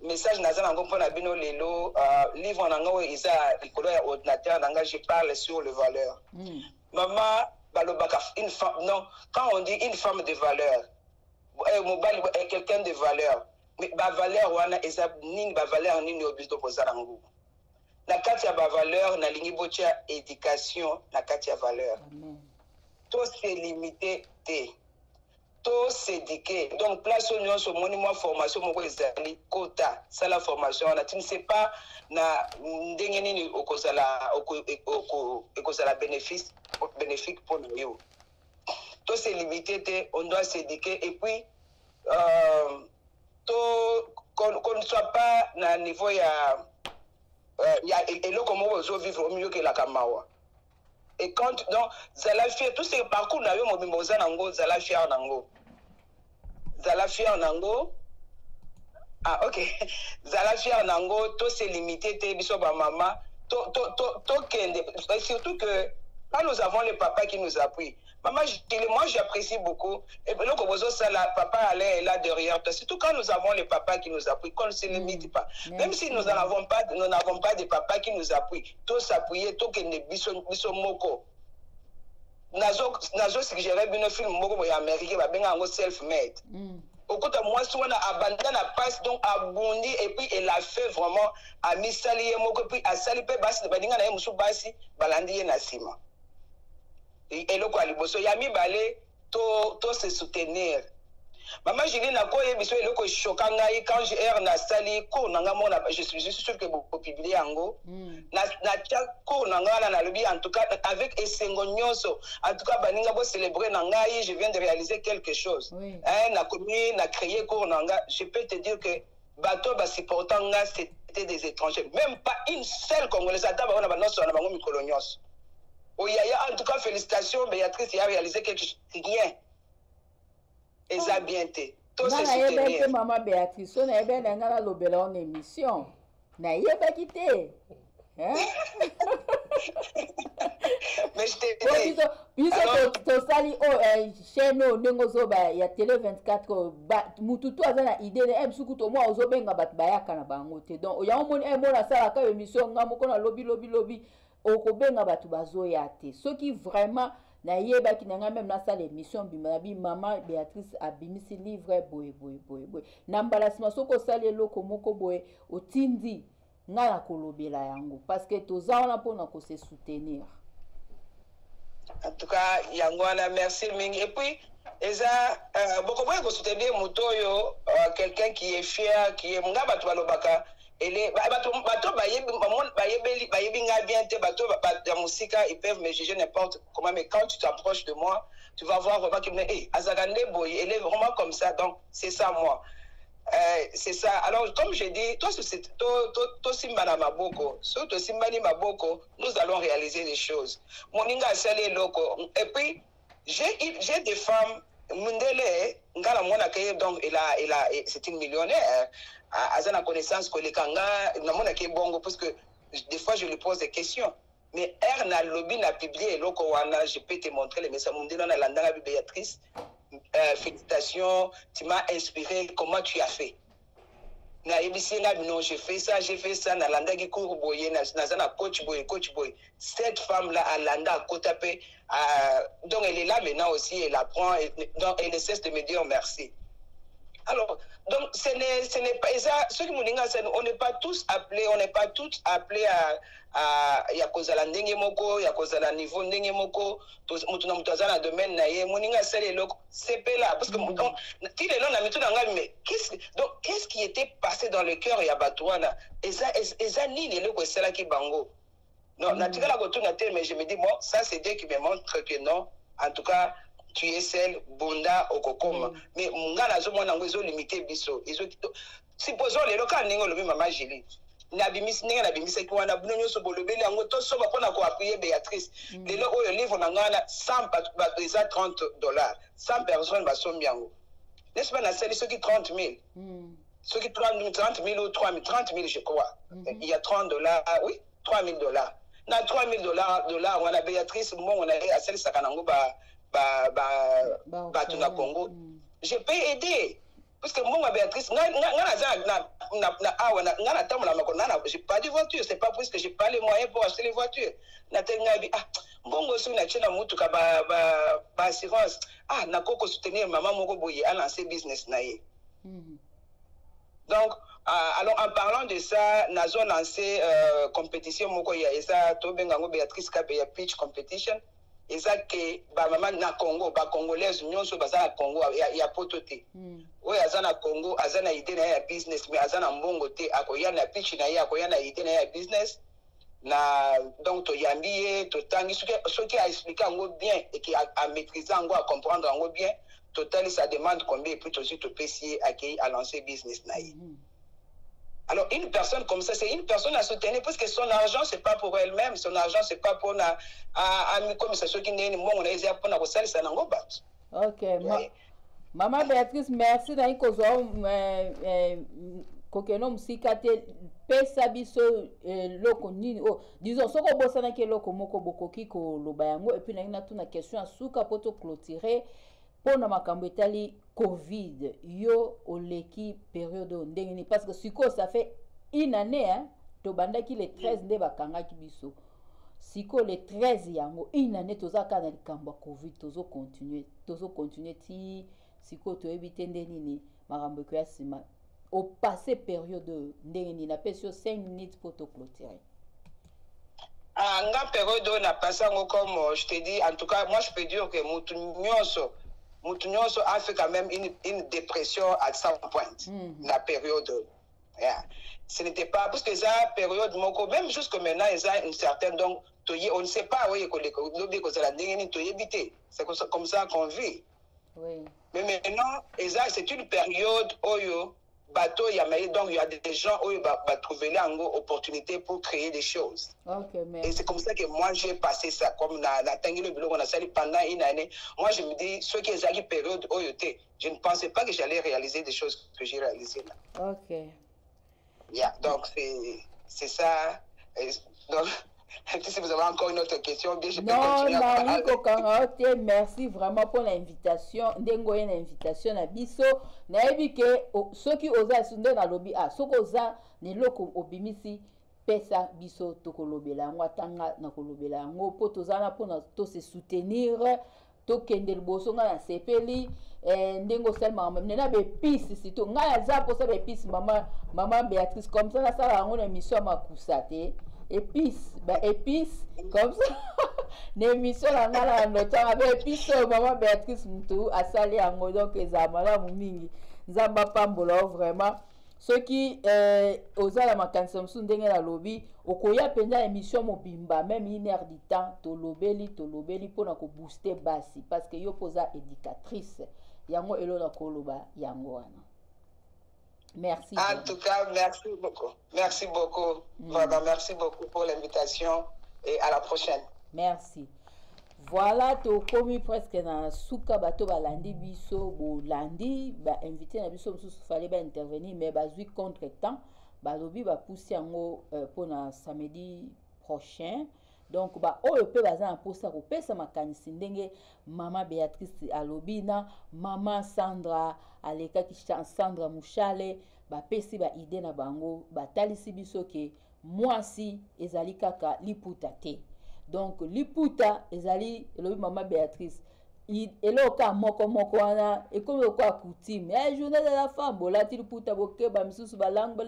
message nazana ngo pona bino lelo livre nango isa likolo ya ordinateur nanga je parle sur les valeurs maman balobaka une femme non quand on dit une femme de valeur mobile est quelqu'un de valeur mais ba valeur wana eza nini ba valeur nini obito kozala ngo na kati ya ba valeur na lingi botia éducation na kati ya valeur to se limiter te to s'éduquer donc place union so moni moi formation moko ezali kota ça la formation na tu ne sais pas na ndenge nini okozala bénéfique pour nous to se limiter te on doit s'éduquer et puis qu'on ne soit pas na niveau ya eloko moko ozo vivre au milieu que la kamawa et quand donc zala fier tout ce parcours na yo mobimba oza nango zala fier nango ok zala fier nango to se limiter te biso ba mama to kende surtout que quand nous avons les papas qui nous appuient maman moi j'apprécie beaucoup et puis donc ça la papa allait là derrière toi surtout quand nous avons les papas qui nous appuient qu'on ne se limite pas même si nous n'avons pas de papas qui nous appuient tous s'appuyer tout que ne biso moko nazo suggérer bien film moko ya américain ba benga ngo self made okuta mwasi wana abandana na passe donc abondi et puis elle a fait vraiment a misali ye moko puis a sali pe basi badinga na ye musu basi balandi ye na sima et le quoi liboso ya mibale to se soutenir maman Julie na ko yebiso le ko chokanga quand je na sali ko nanga mona je suis sûr que vous publier yango na ko nanga na lobi en tout cas avec esengo nyonso en tout cas baninga bo célébrer nanga je viens de réaliser quelque chose na commis na créer ko nanga je peux te dire que bateau ba supportant nga c'était des étrangers même pas une seule congolaise ataba on a banoso na bango mikolo nyonso en tout cas, félicitations, Béatrice, il a réalisé quelque chose. Rien. Et ça a bien été. Tout se soutenir. Maman Béatrice, on a bien une émission. Na yeba quitté. Hein? Mais je t'ai dit. Puisque sali chaîne il y a télé 24 mututu azana idée de msuku to moi ozobenga bat bayaka na bango te. Donc ya omoni mona sala ka émission ngamoko na lobby okobenga batu bazoya te soki vraiment na yeba ki nanga même na sala émission bimabi maman Béatrice abimisi livre boy na mbalasima soko sala eloko moko boye otindi nga na kolobela yango parce que tozana pona ko se soutenir. En tout cas yango na merci mingi et puis eza beaucoup pour soutenir motoyo quelqu'un qui est fier qui est nga batu balobaka ils peuvent me juger n'importe comment, mais quand tu t'approches de moi, tu vas voir vraiment qu'il me dit, elle est vraiment comme ça, donc c'est ça moi. C'est ça. Alors, comme je dis, nous allons réaliser les choses. Et puis, j'ai des femmes, donc c'est une millionnaire. Elle a connaissance que les Kanga, parce que des fois je lui pose des questions. Mais elle n'a lobby n'a publié je peux te montrer les messages. Béatrice, félicitations, tu m'as inspiré, comment tu as fait? Non, j'ai fait ça, coach boy. Cette femme-là, Alanda, Kotapé, donc elle est là maintenant aussi, elle apprend, donc elle ne cesse de me dire merci. Alors, donc, ce n'est pas ça, ceux qui m'ont dit, on n'est pas tous appelés, à Yakozala Ndengemoko, Yakozala niveau Ndengemoko, Mutuna domaine naye, Moninga Sele Loko, c'est là. Parce que, qu'est-ce qui était passé dans le cœur Yabatouana? Et ça, ni les locaux, c'est là qui bango. Non, mais je me dis, bon, ça, c'est Dieu qui me montre que non, en tout cas, tu es celle, Bonda, Okokoma. Mais Mungana Zomona, ils ont limité Bisso. Supposons les locaux, Ningo, Maman Julie. Nabimis ninga qui wana bunyo so bolobeli yango to so bapona ko appuyer Béatrice lelo oyo livre na ngana 100 ba 30 $, 100 personnes ba sombi yango n'est-ce pas na seli ceux qui 30 000 ceux qui 30 000 ou 30 000 je crois il y a 30 $, oui 3 000 $, na 3 000 $ wana Béatrice mon on a à celle sakanango ba tuna Congo je peux aider. Parce que moi, Béatrice, j'ai pas de voiture, c'est pas parce que j'ai pas les moyens pour acheter les voitures. Assurance. Soutenir maman moko boye à lancer business naïe. Donc, alors en parlant de ça, nous avons lancé compétition moko ya esa to bengango Béatrice Kabeya pitch competition. Et ça que maman na Congo, congolaise nyonso baza na Congo ya potote. Oui, azana Congo, azana idée na ya business, mais azana mbongo te akoya na pitch na ya akoya na idée na ya business. Na donc to yambiye to tangi ce qui a expliqué en bien et qui a maîtrisé en à comprendre en bien, total ça demande combien et puis aussi to payer à lancer business na ya. Alors, une personne comme ça, c'est une personne à soutenir parce que son argent, ce n'est pas pour elle-même. Son argent, ce n'est pas pour comme c'est ceux qui n'est pas pour ça n'en bat. Ok. Maman Béatrice, merci d'aller causer kokenom sikate pesa biso loko nini disons soko bosana ke loko moko bokoki ko lobayango et puis na tuna question asuka poto clôturer pona makambo etali Covid yo oleki période ndengeni parce que siko ça fait une année hein to bandaki le 13 nde bakangaki biso siko le 13 yango une année tozaka na likambo Covid tozo continuer ti siko to ebite ndenini makambo ko yasima au passé période ndengeni na pesio 5 minutes pour te clôturer. En période on a passé comme je te dis en tout cas moi je peux dire que Moutounioso a fait quand même une dépression à 100 points. La période. Yeah. Ce n'était pas, parce que ça, période, même jusqu'à maintenant, il y a une certaine, donc, on ne sait pas où c'est comme ça qu'on vit. Oui. Mais maintenant, c'est une période où bateau, donc il y a des gens où ils vont trouver une opportunité pour créer des choses. Okay, et c'est comme ça que moi j'ai passé ça, comme la le boulot qu'on a sali pendant une année. Moi je me dis, ceux qui ont une période où je ne pensais pas que j'allais réaliser des choses que j'ai réalisées là. Ok. Yeah, donc c'est ça. Et donc, si vous avez encore une autre question, bien je peux continuer à parler. Merci vraiment pour l'invitation. Ndengoye l'invitation à biso. Naebi ke ceux qui osa sunde na lobby ceux qui osa ne loko obimisi pesa biso tokolobela ngwatanga na kolobela ngo po tozana po na to se soutenir to kende liboso nga na sepeli ndengo selma même na be pisi sito nga ya za po sa be pisi maman Béatrice comme ça na sala ngo na émission makusa te épices épices comme ça l'émission la ngala notant avec épices maman Béatrice mutu asali yango donc ezamala mingi nzamba pambola vraiment ceux qui osala makanisa mosusu ndenge na lobi okoya penza émission mobimba même 1 heure du temps tolobeli mpona kobooster basi parce que yo poza éducatrice yango elona koloba yango wana. Merci. En tout cas, merci beaucoup. Merci beaucoup. Vraiment, merci beaucoup pour l'invitation et à la prochaine. Merci. Voilà, to komi presque na suka bato balandi biso bolandi ba invité na biso mosusu fallait ba intervenir mais bazui contre temps balobi ba pousser yango pour na samedi prochain. Donc ba oyo pe baza na posa ko pesa makanisi ndenge Maman Béatrice alobi na Maman Sandra aleka ki Sandra Mushale ba pesi ba idée na bango ba talisi biso ke mwasi ezali kaka liputa te. Donc liputa ezali elobi Maman Béatrice eloka moko wana et comme quoi coutume journée de la femme bolati liputa boke ba misusu ba langbe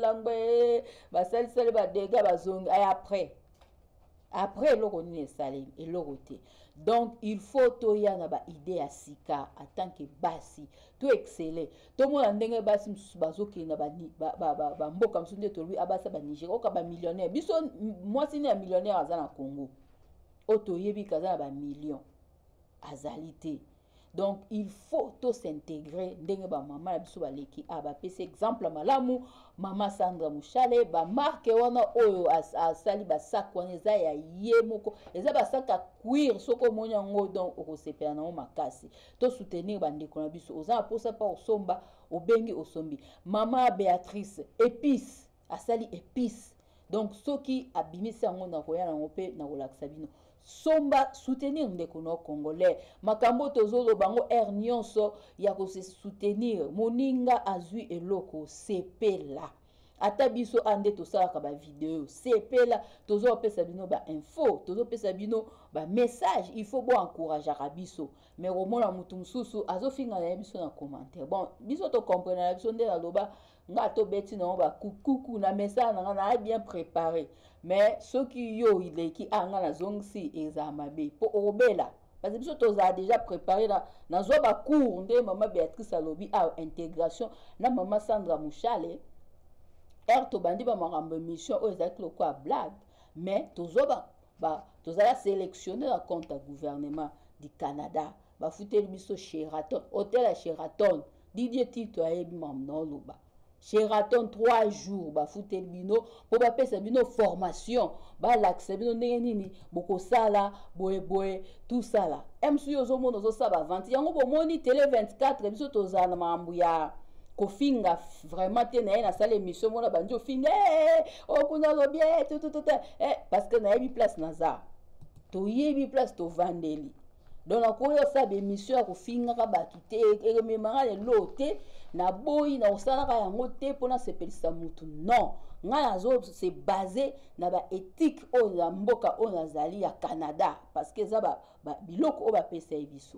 ba sali ba dega ba zonga après l'oroni est salé et l'oroté. Donc il faut toya na ba idée à sika en tant que basi tout exceller tout monde ndenge basi msusu bazoki na ba mboka msusu nde to lui abasa ba Niger oka ba millionnaire biso moi si na millionnaire azana Congo oto yebi kaza ba million azalité. Donc il faut tout s'intégrer ndenge ba maman na biso baleki ba pese exemple malamu Maman Sandra Mushale ba marque wana oyo asali ba sac wana eza ya ye moko eza ba sac a cuir soko monya ngo donc okosepela na makasi to soutenir bandeko na biso oza posa pa osomba obengi osombi. Maman Béatrice épice asali épice donc soki abimisi yango na koya na ngope na kolakisa bino somba soutenir ndeko no congolais makambo tozolo bango nyonso ya ko se soutenir moninga azui eloko sepela ata biso ande tosalaka ba video sepela tozo pesa bino ba info tozo pesa bino ba message il faut bon encourager biso mais romona mutu mususu azofinga na biso na commentaire bon biso to comprendre na biso nde na loba nga to beti na ba kuku na message na bien préparé mais ceux qui yo ileki anga na zongsi ezamabe po obela parce que biso toza déjà préparé na zo ba cours nde Maman Béatrice alobi intégration na Maman Sandra Mushale to bandi ba makambo mission o ezaki lokwa blague mais tozoba tozala sélectionner la compte à gouvernement du Canada ba futeli biso Sheraton hôtel à Sheraton Didier Tito ayebi mamno loba Sheraton 3 jours ba futeli bino po ba pesa bino formation ba l'accès bino ndenge nini boko sala boye tout ça là MSU yozo mono zo saba 20 yango bo moni télé 24 biso tozana na mambu ya kofinga vraiment te na salle émission mona banjo finga okuna lobie tout parce que na yebi place naza to yebi place to vandeli donc na koyo sa be émission ya kofinga ka batu te rememanga le lote na boyi na osala ka yango te pona sepelisa mutu non nga nazo c'est basé na ba éthique o la mboka o nazali ya Canada parce que za ba biloko o ba pesa biso.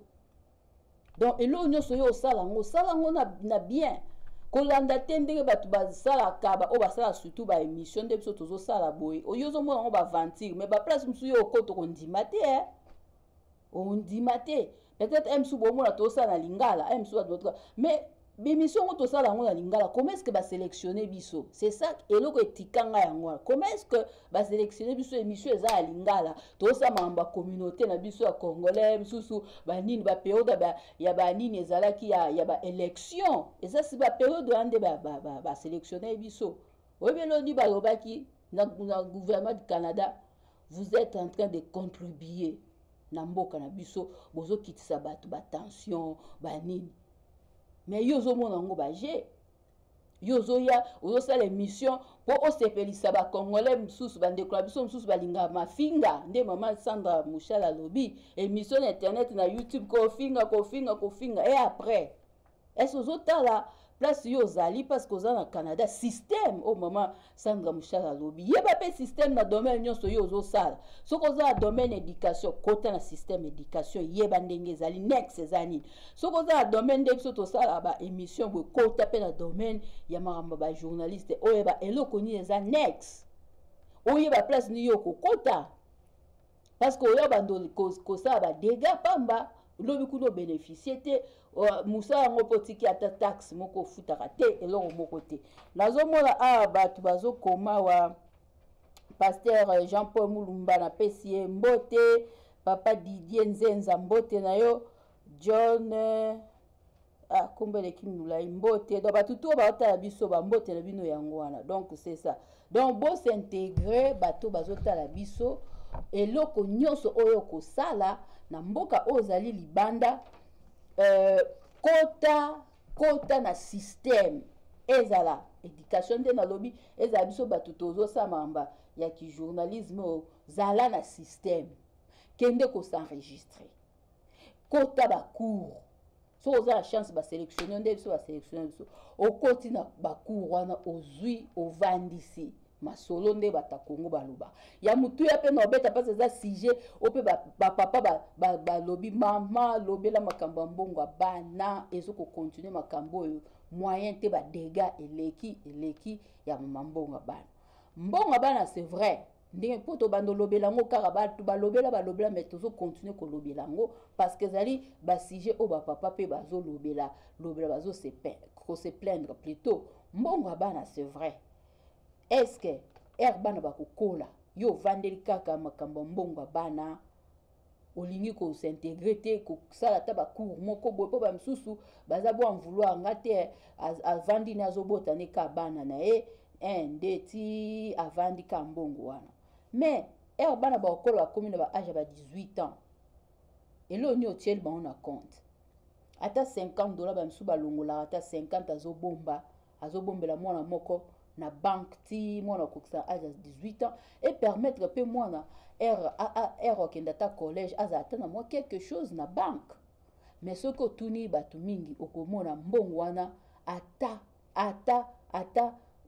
Donc elo nyonso yo osala ngo na bien kolanda te ndenge bato basala kaba o basala surtout ba émission nde biso tozo sala boye oyozo mona ngo ba ventir mais ba place musu yo okoto kondima te ondima te peut-être MSU bomona to sala lingala MSU d'autres mais bémission to sala ngo na lingala comment est-ce que ba sélectionner biso c'est ça eloko etikanga yango comment est-ce que ba sélectionner biso émission eza ya lingala to sa mamba communauté na biso ya congolais misusu ba nini ba période ya ba nini ezalaki ya ba élection et ça c'est ba période ande ba sélectionner biso oyebelo ni ba lobaki na gouvernement du Canada vous êtes en train de contribuer na mboka na biso bozo kitisa bato ba tension ba nini mais yozo mona ngo ba je yozo ya ozo sala émission pour osepelisa ba congolais msusu ba ndeko biso msusu balinga mafinga nde Maman Sandra Mushale lobi émission internet na YouTube ko finga et après est-ce ozo tala place yo zali parce que na Canada système au Maman Sandra Mushale lobi yeba pe système na domaine nyonso yo zo sala soko za domaine éducation kota na système éducation yeba ndenge zali next ezani soko za domaine de biso to sala ba émission bo kota pe na domaine ya maramba ba journaliste oyeba eloko ni eza next oyeba place ni yo ko kota parce que oyeba ndo ko sala ba dégâts pamba lobi kuno bénéficier te musala ngo potiki ata taxe moko futaka te eloko moko te nazomona a bato bazokoma wa pasteur Jean-Paul Mulumba na pesie mbote papa Didier Nzenza mbote na yo John kumbele kimula mbote do batuto baotala biso ba mbote na bino yango wana donc c'est ça donc bo s'intégrer bato bazotala biso eloko nyonso oyo kosala na mboka ozali libanda kota na système ezala éducation de na lobby ezala biso bato tozosama ya ki journalisme zala na système kende ko s'enregistrer kota ba cours so oza la chance ba sélectionner nde biso ba sélectionner biso okoti na ba cours wana ozui ovandisi masolo nde bata Kongo baloba ya mutu ya pe no beta parce za sujet ope ba papa ba lobi mama lobela makambo mbongo bana ezoko continuer makambo moyen te ba dégâts eleki ya mbongo bana mbongo bana c'est vrai ndenge poto bando lobela ngo kaka batu balobela mais tozo continuer ko lobela ngo parce que zali ba sujet o ba papa pe bazo lobela bazo se plaindre plutôt mbongo bana c'est vrai. Est-ce que bana bakokola yo vandeli kaka makambo mbongo bana olingi ko s'intégrer te ko sala ta ba cours moko boye po ba msusu baza bo en vouloir ngate avandi na zobota ne ka bana na ndeti avandi ka mbongo wana mais bana bakokola ba commune ba âge ba 18 ans elo ni otiel ba on a compte ata $50 ba msusu balongola ata 50 azobombela mwana moko na banque ti mwana kokisa âge 18 ans et permettre pe mwana okendata collège azata na moi quelque chose na banque mais ce que tuni batu mingi okomona mbongo wana ata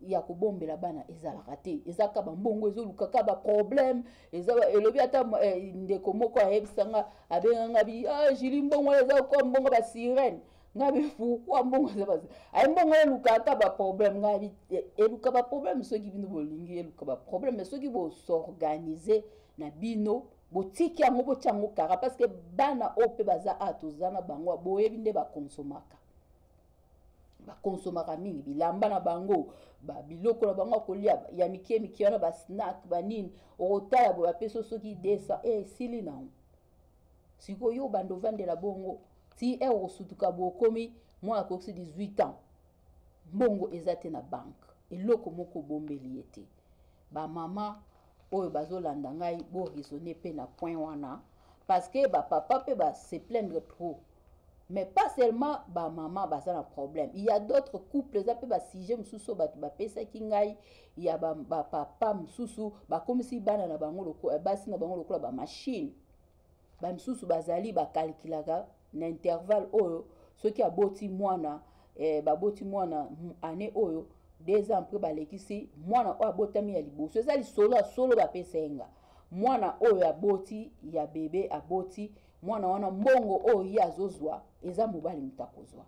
ya kobombela bana ezalaka te ezaka ba mbongo ezoluka ka ba problème elobi ata ndeko moko ayebisanga abenganga bi jili mbongo eza ko mbongo ba sirène ngabi pourquoi mbongo eza basi ay mbongo eluka ka ba problème ngabi eluka ba problème soki bino bolingi eluka ba problème soki bo s'organiser na bino botiki yango bochango kara parce que bana ope baza atozana bango boyebi nde ba consomaka mingi bilamba na bango biloko na bango kolia ya mike wana ba snack banini otala bo apeso soki desa sili na sikoyo bando vandela bongo ti osutuka bokomi mwa akoksi 18 ans mbongo ezate na banque eloko moko bombeli ete ba mama oyo bazolanda ngai bo raisonner pe na point wana parce que ba papa pe ba se plaindre trop. Mais pas seulement ba maman baza na problème. Il y a d'autres couples ça peut ba sujet mususu ba pesa kingai, il y a ba papa mususu ba comme si bana na bango loko basi na bango loko ba machine. Ba mususu bazali ba calculaka na intervalle oyo soki aboti mwana ba boti mwana année oyo 2 ans après ba lekisi mwana o abotami ya liboso ezali solo ba pesenga. Mwana oyo aboti ya bébé aboti mwana wana mbongo oyo ya azozwa eza mobali mutakozwa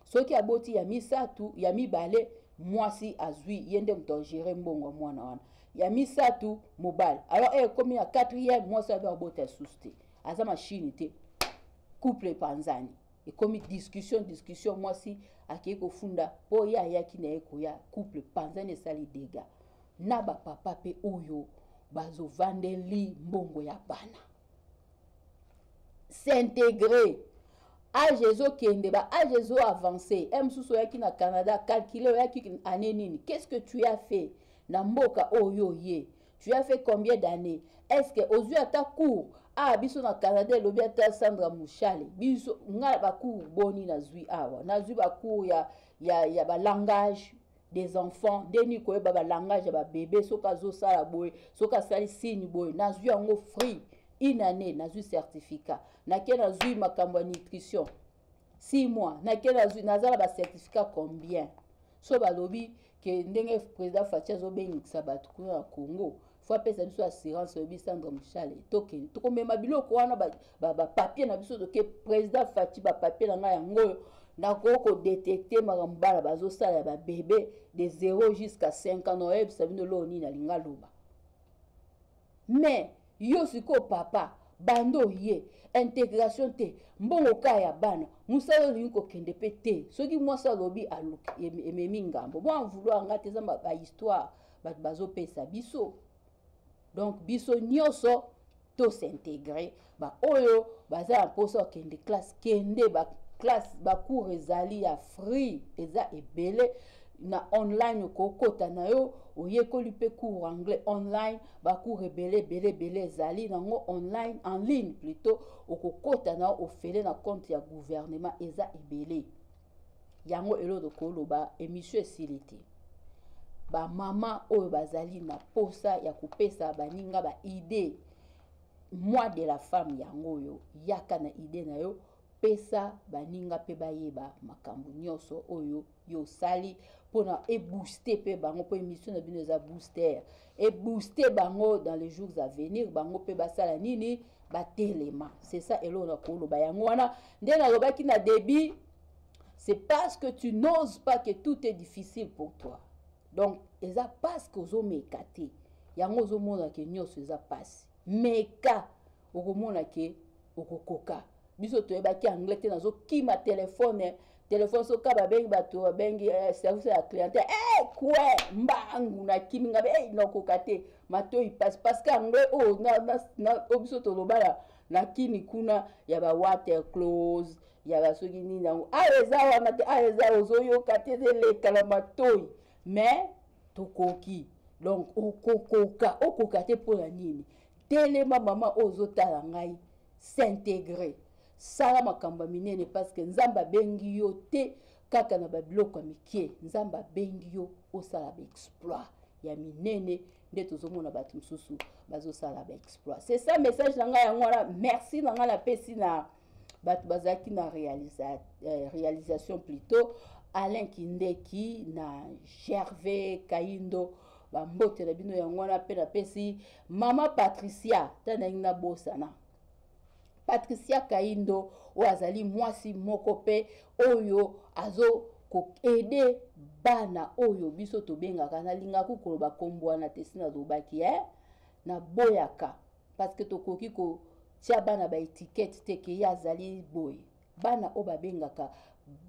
soki aboti ya misatu ya mibale mwasi azwi yende mutogere mbongo mwana wana ya misatu mobali alors komi ya 4e mwasi ado abota suste aza machine te couple panzani et komi discussion mwasi akeye kofunda po ya yaki na ekoya couple panzani sali dégâts na ba papa pe oyo bazo vandeli mbongo ya bana s'intégrer âge kende ba âge avancé msusu yaki na Canada calculer yaki année nini qu'est-ce que tu as fait na mboka oyo ye tu as fait combien d'années est-ce que ozu ata cours biso na Canada lobi ata Sandra Mushale biso nga ba cours boni na zui awa na zui ba cours ya ba langage des enfants deni ko ba langage ba bébé soka zo sala boy soka sali signe boy na zui yango free une année na zui certificat na ke na zui makambo nutrition 6 mois na ke na zui nazala ba certificat combien so ba lobi ke ndenge président Fatia zo bengisa batu ku na Congo faut pesa biso assurance obi Sandra Mushale toke to komema biloko wana ba papier na biso ke président Fatia ba papier na yango na ko détecter makambala bazo sala ba bébé de 0 jusqu'à 5 ans noeb sabino lo ni na linga loba mais yo siko papa bando ye intégration te mbongo kaya bana musala linko kende pe te soki mwasa lobi aluki ememi ngambo bon vouloir ngate za ba histoire bat bazo pesa biso donc biso nyoso to s'intégrer ba oyo baza poso kende classe kende ba classe ba cours ezali ya free eza ebele na online kokota na yo oyekoli pe cours anglais online ba cours ebele ezali nango online en ligne plutôt okokota na ofele na compte ya gouvernement eza ebele yango elodo koloba émission esiliti ba mama oyo bazali na posa ya kopesa baninga ba idée moi de la femme yango yo yaka na idée na yo pesa baninga pe bayeba makambo nyoso oyo yo sali pona e booster pe bango po émission na bino za booster et booster bango dans les jours à venir bango pe basala nini ba telema c'est ça elo na kolo ba yango wana ndena lobaki na débit c'est parce que tu n'oses pas que tout est difficile pour toi donc eza parce que ozo mekate yango zo mona ke nyoso eza passe meka okomona ke okokoka biso toyebaki anglais te nazo kima téléphone so ka babengi bato babengi service ya clientèle quoi mbangu na kimi ngabe nakoka te matoi passe parce que anglais na obiso tolobala na kini kuna ya ba water close ya ba soki nini nango eza wana te eza ozoyoka te leka la matoi mais tokoki donc okoka te pona nini telema mama ozotala ngai s'intégrer sala makamba minene parce que nzamba bengi yo te kaka na babiloko mikie nzamba bengi yo osala ba exploit ya minene nde tozomona bato msusu bazo sala ba exploit c'est ça message nanga yango wana merci nanga na pesi na bato bazaki na réalisation plutôt Alain Kindeki na Gervais Kaindo bambote na bino yango wana pe na pesi mama Patricia tana ina bosana Patricia Kaindo oazali mwasi moko pe oyo azo ko aider bana oyo biso to bengaka na linga ku koloba kombo na tesina lobaki na boyaka parce que to koki ko tia bana ba étiquette te ke yazali boy bana o ba bengaka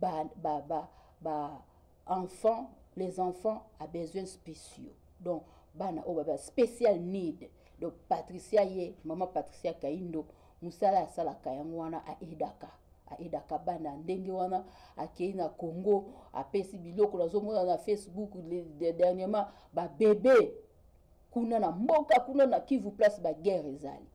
ba enfants les enfants à besoins spéciaux donc bana o ba special need donc Patricia ye maman Patricia Kaindo musala sala kayango wana aedaka bana ndenge wana akei na Congo apesi biloko nazomona na Facebook dernièrement ba bébé kuna na mboka kuna na Kivu place ba guerre ezali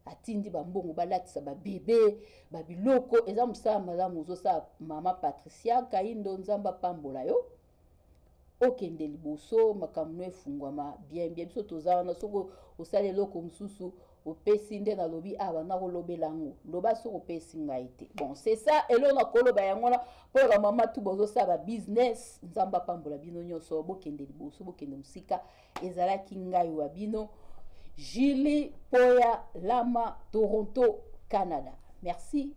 atindi ba mbongo balatisa ba bébé ba biloko eza musala malamu zosa mama Patricia Kaindo nzamba pambola yo okende liboso makamno efungwama bien biso tozana soko osale loko mususu opesi nde na lobi aba na kolobelango loba soko pesi ngaite bon c'est ça elo na koloba yangona pour la mama tu bozo sa ba business nzamba pambola bino nyoso bokende liboso bokende musika ezala kingai wa bino Julie Poya Lama Toronto Canada merci.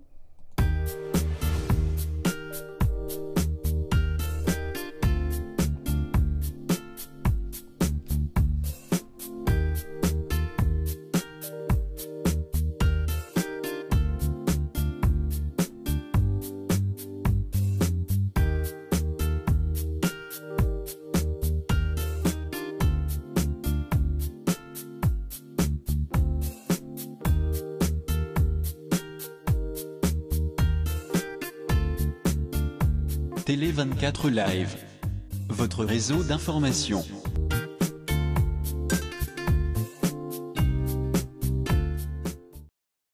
Télé 24 Live, votre réseau d'information.